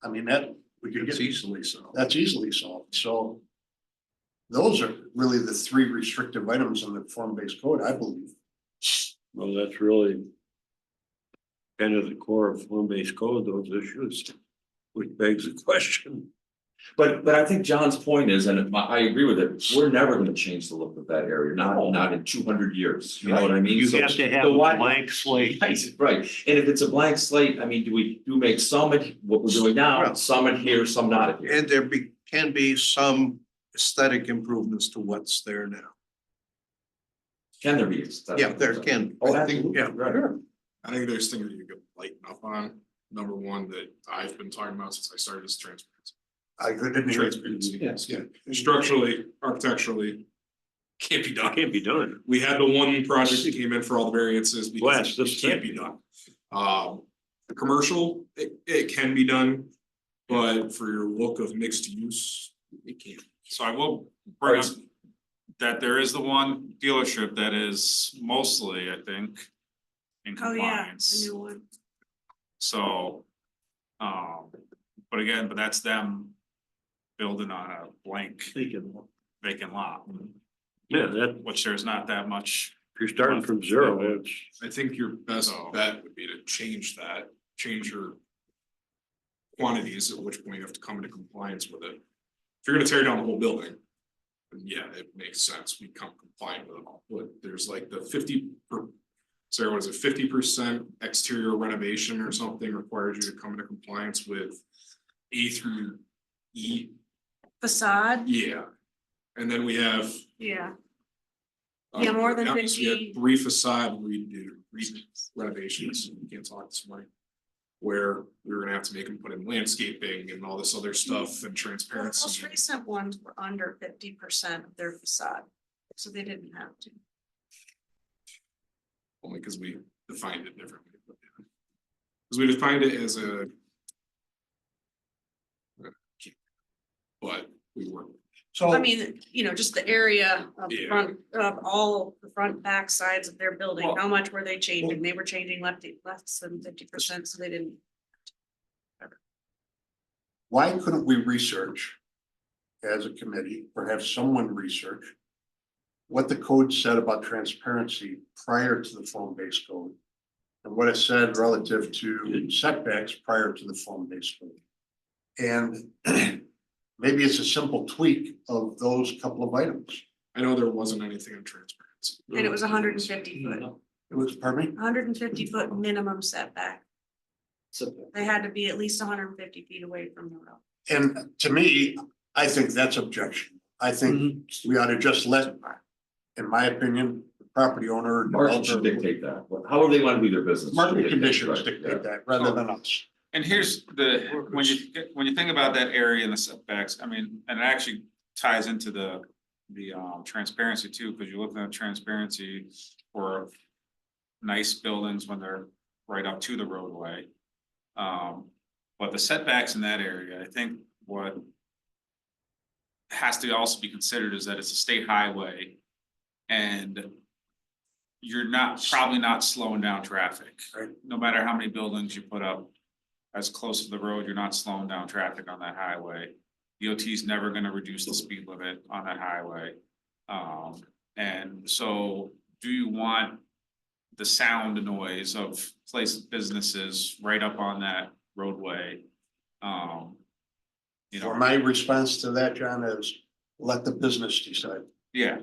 I mean, that we could It's get, easily so. that's easily solved. So those are really the 3 restrictive items in the form-based code, I believe. Well, that's really kind of the core of form-based code, those issues, which begs the question. But I think John's point is, and I agree with it, we're never gonna change the look of that area, not in 200 years, you know what I mean? You So- have to have so a why- blank slate. Right, and if it's a blank slate, I mean, do we make some at what we're doing now, Well- some at here, some not at here? And there can be some aesthetic improvements to what's there now. Can there be? Yeah, there can. Oh, I think, absolutely, yeah. right. I think there's things that you could lighten up on. Number one that I've been talking about since I started is transparency. I couldn't hear. Transparency, Yes. yeah, structurally, architecturally. Can't be done. Can't be done. We had the one project that came in for all the variances Wes, because this it can't be done. The commercial, it can be done, but for your look of mixed use, it can't. So I will bring up that there is the one dealership that is mostly, I think, in Oh, yeah, compliance. the new one. So, but again, that's them building on a blank vacant lot, Yeah, that, which there's not that much. if you're starting from 0, it's, I think your best Oh. bet would be to change that, change your quantities, at which point you have to come into compliance with it. If you're gonna tear down the whole building, then yeah, it makes sense, we come compliant with it all, but there's like the 50% exterior renovation or something requires you to come into compliance with A through E, Facade, yeah. And then we have. yeah. Yeah, more than so we 50. had 3 facade renovations, you can't talk this morning. Where we were gonna have to make them put in landscaping and all this other stuff and The most transparency. recent ones were under 50% of their facade, so they didn't have to. Only because we defined it differently. Because we defined it as a but we weren't. So. I mean, you know, just the area of Yeah. front, of all the front back sides of their building, Well- how much were they changing? They were changing less than 50%, so they didn't. Why couldn't we research as a committee, or have someone research what the code said about transparency prior to the form-based code? And what it said relative to setbacks prior to the form-based code? And maybe it's a simple tweak of those couple of items. I know there wasn't anything in transparency. And it was 150 foot, It was, pardon me? 150 foot minimum setback. So, They had to be at least 150 feet away from the road. And to me, I think that's objection. I think we ought to just let, in my opinion, the property owner. Market should dictate that, however they want to do their business. Market conditions Right, dictate that rather than us. And here's when you think about that area and the setbacks, I mean, and it actually ties into the transparency too, because you're looking at transparency for nice buildings when they're right up to the roadway. But the setbacks in that area, I think what has to also be considered is that it's a state highway and you're probably not slowing down traffic. Right. No matter how many buildings you put up as close to the road, you're not slowing down traffic on that highway. DOT is never gonna reduce the speed limit on that highway. And so do you want the sound noise of businesses right up on that roadway? You know, My response to that, John, is let the business decide. yeah.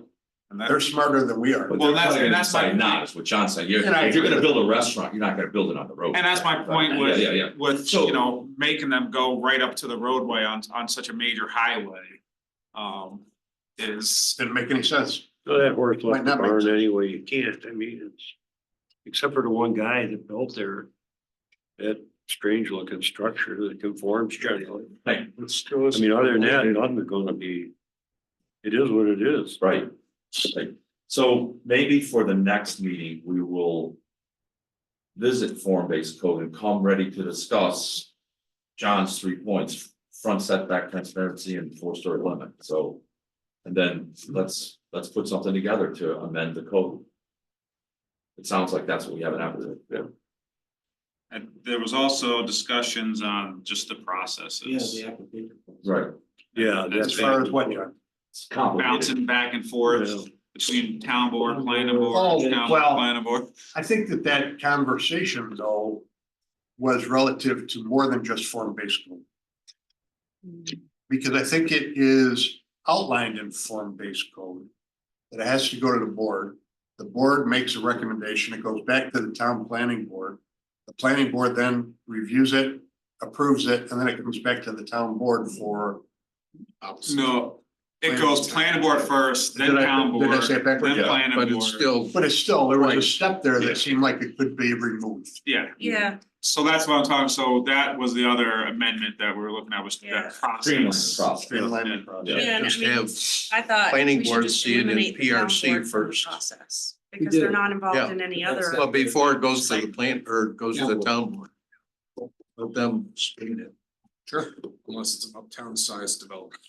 And They're smarter than we are. But Well, they're that's- probably and gonna that's my- decide not, is what John's saying. And I If you're gonna agree. build a restaurant, you're not gonna build it on the road. And that's my point with, Yeah. with, So- you know, making them go right up to the roadway on such a major highway. Is, Didn't make any sense. So that horse Might left the not make barn sense. any way you can't, I mean, it's, except for the one guy that built there. That strange looking structure that conforms generally. Right. I mean, other than that, nothing's gonna be, it is what it is. Right. Right. So maybe for the next meeting, we will visit form-based code and come ready to discuss John's 3 points, front setback, transparency, and 4-story limit. So, and then let's put something together to amend the code. It sounds like that's what we have an appetite. Yeah. and there was also discussions on just the yeah, processes. the application. Right. Yeah, As that's. far as what, John? It's complicated. Bouncing back and forth Yeah. between town board, planning Oh, board, town board, well- planning board. I think that conversation though was relative to more than just form-based code. Because I think it is outlined in form-based code that it has to go to the board. The board makes a recommendation, it goes back to the town planning board. The planning board then reviews it, approves it, and then it comes back to the town board for. No, it goes planning board first, then Did I- town board, did I say it backwards? then Yeah, planning But board. it's still, But it's still, there was a Right. step there Yeah. that seemed like it could be removed. Yeah, Yeah, so that's what I'm talking, so that was the other amendment that we were looking at was Yeah. that Streamline the process. process. Streamline the Yeah. process. Yeah. yeah, and I just mean, have I thought. planning we should board just see it in eliminate the town PRC board from the first. process, We because they're did. not involved Yeah. in any That's other. but before it goes to the plant or goes to the town board. Let them state it. Sure. Unless it's an uptown sized development.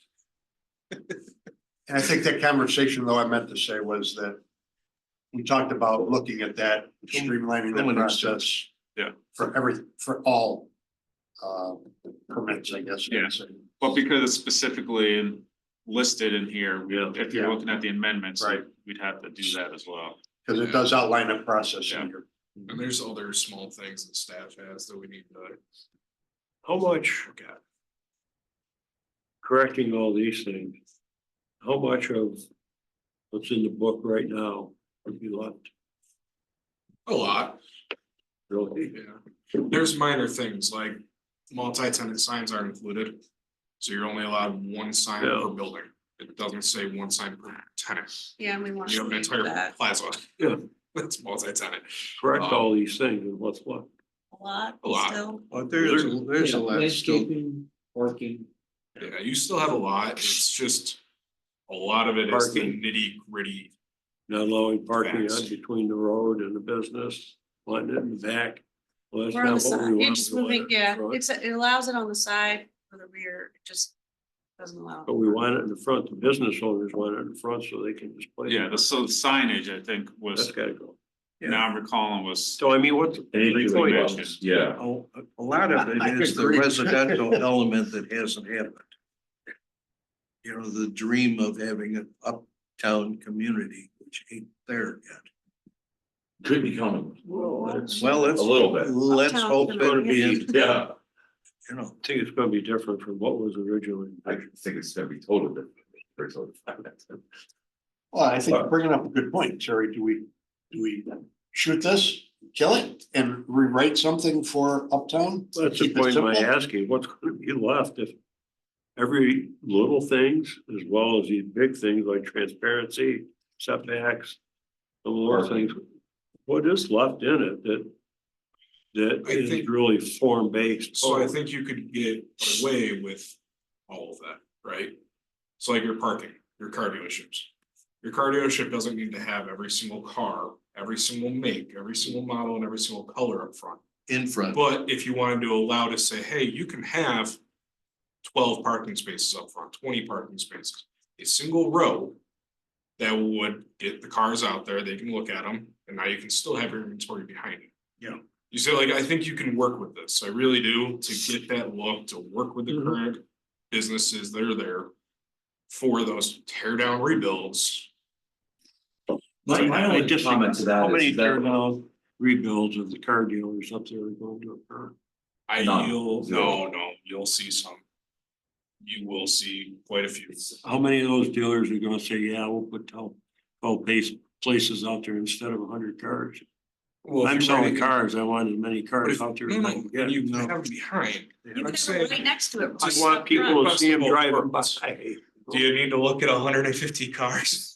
And I think that conversation, though, I meant to say was that we talked about looking at that, streamlining the process. Yeah. For all permits, I guess. you Yeah. would say. But because it's specifically listed in here, Yeah. if you're Yeah. looking at the amendments, Right. we'd have to do that as well. Cause it does outline a process Yeah. in here. And there's other small things that staff has that we need to How much, look at. correcting all these things, how much of what's in the book right now would be left? A lot, Really? yeah. There's minor things like multi-tenant signs are included. So you're only allowed one sign Yeah. per building. It doesn't say one sign per tenant. Yeah, and we want You to have an leave entire that plaza. Yeah. That's multi-tenant. Correct all these things and what's left. a lot, A lot. still. But there's a Yeah, lot still. landscaping, parking. Yeah, you still have a lot. It's just a lot of it is the Parking. nitty gritty. Not allowing parking Facts. on between the road and the business, wanting it in the back. Well, that's We're on the not what we side, want. it's We want moving, it in yeah, front. it allows it on the side or the rear, it just Doesn't allow. But we want it in the front, the business owners want it in the front so they can display. Yeah, the so signage, I think, That's was, gotta go. now I'm recalling was. So I mean, what's the Anything point we of want, this? yeah. A lot of I it is the agree. residential element that hasn't happened. You know, the dream of having an uptown community, which ain't there yet. Could be coming. Well, let's A little bit. Uptown's hope gonna it'll be- be, Yeah, you know. I think it's gonna be different from what was originally. I think it's gonna be totally different. Well, I think you're bringing up a good point, Terry. Do we shoot this, kill it and rewrite something for uptown? That's the Keep it point of my simple? asking, what's gonna be left if every little things as well as these big things like transparency, setbacks, the little things, what is left in it that I is think- really form based? So I think you could get away with all of that, right? So like your parking, your car dealerships. Your car dealership doesn't need to have every single car, every single make, every single model, and every single color up front. In front. But if you wanted to allow to say, hey, you can have 12 parking spaces up front, 20 parking spaces, a single row that would get the cars out there, they can look at them, and now you can still have your inventory behind it. Yeah. You say, like, I think you can work with this, I really do, to get that look, to work with the Mhm. current businesses that are there for those tear down rebuilds. My I only just comment to that How many is that, tear down rebuilds of the car dealers up there are going to occur? None. You'll see some. You will see quite a few. How many of those dealers are gonna say, yeah, we'll put 12 places out there instead of 100 cars? Well, if I'm you're selling ready- cars, I want as many but cars if- out there. No, as I no, can and get. you have them behind. You I'm can go saying, right next to it. I just want people to see them Festival driving by. works. Do you need to look at 150 cars?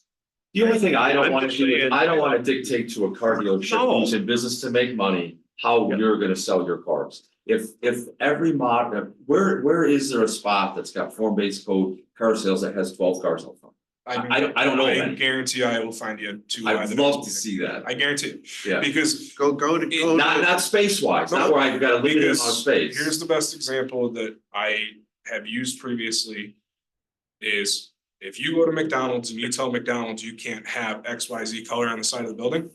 the only thing I don't I'm wanna just do is, saying- I don't wanna dictate to a car dealership No. who's in business to make money, how Yeah. you're gonna sell your cars. If every mod, where is there a spot that's got form-based code car sales that has 12 cars out front? I don't know I any. guarantee I will find you two. I'd love to see that, I guarantee, yeah, because Go to. not space wise, not where I've got a limited amount of Because space. here's the best example that I have used previously. Is if you go to McDonald's and you tell McDonald's you can't have XYZ color on the side of the building,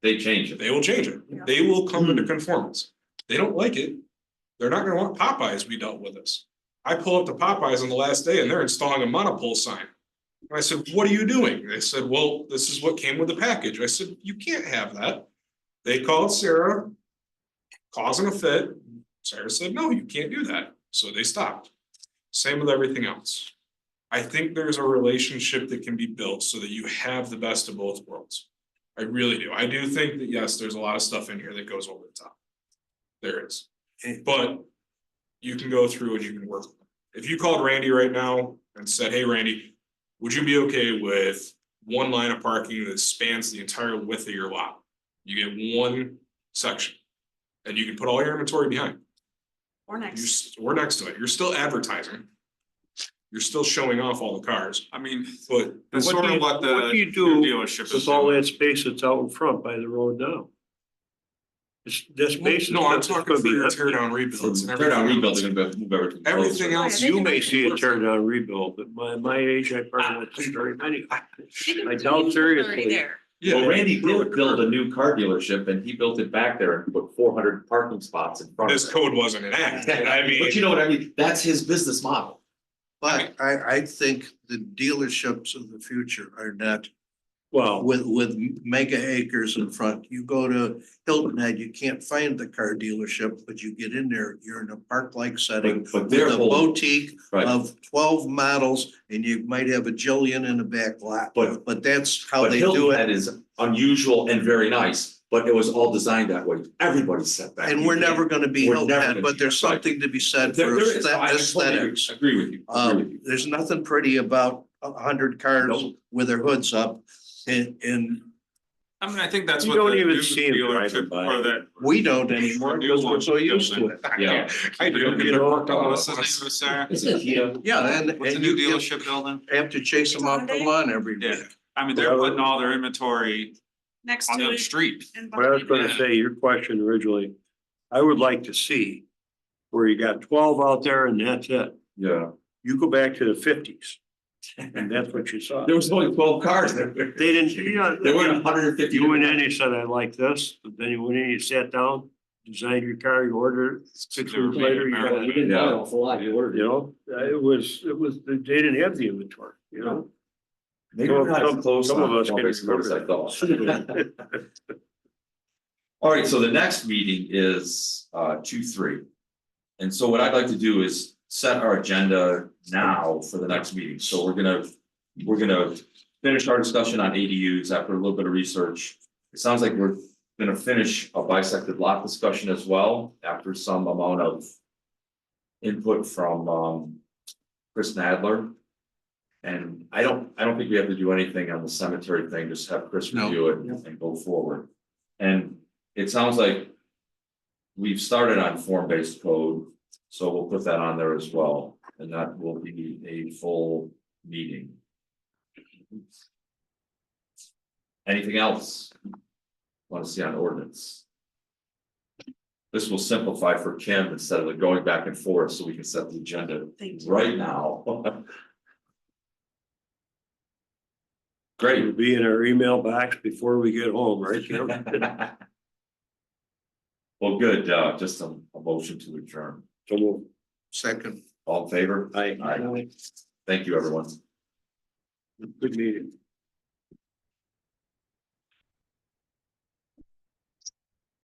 They change it. they will change it. Yeah. They will come into conformance. They don't like it. They're not gonna want Popeyes, we dealt with this. I pull up to Popeyes on the last day and they're installing a monopole sign. And I said, what are you doing? They said, well, this is what came with the package. I said, you can't have that. They called Sarah, causing a fit. Sarah said, no, you can't do that. So they stopped. Same with everything else. I think there's a relationship that can be built so that you have the best of both worlds. I really do. I do think that, yes, there's a lot of stuff in here that goes over the top. There is. But you can go through and you can work. If you called Randy right now and said, hey, Randy, would you be okay with one line of parking that spans the entire width of your lot? You get one section. And you can put all your inventory behind. Or next. We're next to it. You're still advertising. You're still showing off all the cars, I mean, but that's What sort do of you- what the what do you new do dealership is With all doing. that space that's out in front by the road now. That space is. no, I'm it's talking gonna for be your empty. tear down rebuilds and Tear down everything rebuilds else. are gonna move everything. Everything closer. else. Right, You can may make see it a work. tear down rebuild, but my age, I probably won't see very many. I Already doubt seriously. there. Well, Randy did build a new car dealership and he built it back there and put 400 parking spots in front of This it. code wasn't enacted, I mean. But you know what I mean? That's his business model. But I think the dealerships of the future are not Well, with mega acres in front. You go to Hilton Head, you can't find the car dealership, but you get in there, you're in a park-like setting. But With they're a holding, boutique right, of 12 models and you might have a jillion in the back lot. But- But that's how but they do Hilton Head it. is unusual and very nice, but it was all designed that way. Everybody's set back. And You we're can't- never gonna be we're Hilton never Head, gonna but be there's that, right. something to be said There for is, I totally aesthetics. agree with you, agree with you. There's nothing pretty about 100 cars Nope. with their hoods up and I mean, I think that's You what don't the even new see 'em driving dealership by. or that. we don't anymore New because we're ones so used to building. it. Yeah. I do. You know, what's the name of it, Sarah? Is it Kia? Yeah, and What's the and new you dealership building? have to chase them off the lawn every Yeah. week. I mean, they're putting all their inventory Next on to the it. street. And what I was behind gonna it. say, your question originally, I would like to see where you got 12 out there and that's it. Yeah, You go back to the fifties, and that's what you saw. There was only 12 cars there. They didn't, you know. There weren't 150. You went in, you said, I like this, but then you went in, you sat down, designed your car, you ordered it, 6 They were weeks later, you made in got You it. didn't buy an awful lot, you ordered. You know, it was, they didn't have the inventory, you know? Maybe we're not as close Some of on us can form-based code as I remember thought. All right, so the next meeting is 2/3. And so what I'd like to do is set our agenda now for the next meeting. So we're gonna finish our discussion on ADUs after a little bit of research. It sounds like we're gonna finish a bisected lot discussion as well, after some amount of input from Chris Nadler. And I don't think we have to do anything on the cemetery thing, just have Chris No. review it and go forward. And it sounds like we've started on form-based code, so we'll put that on there as well, and that will be a full meeting. Anything else? Want to see on ordinance? This will simplify for Kim instead of going back and forth, so we can set the agenda Thank you. right now. It'll Great. be in our email box before we get home, right, Kim? Well, good, just a motion to adjourn. So we'll, Second. All in favor? I, Aye. Thank you, everyone. good meeting.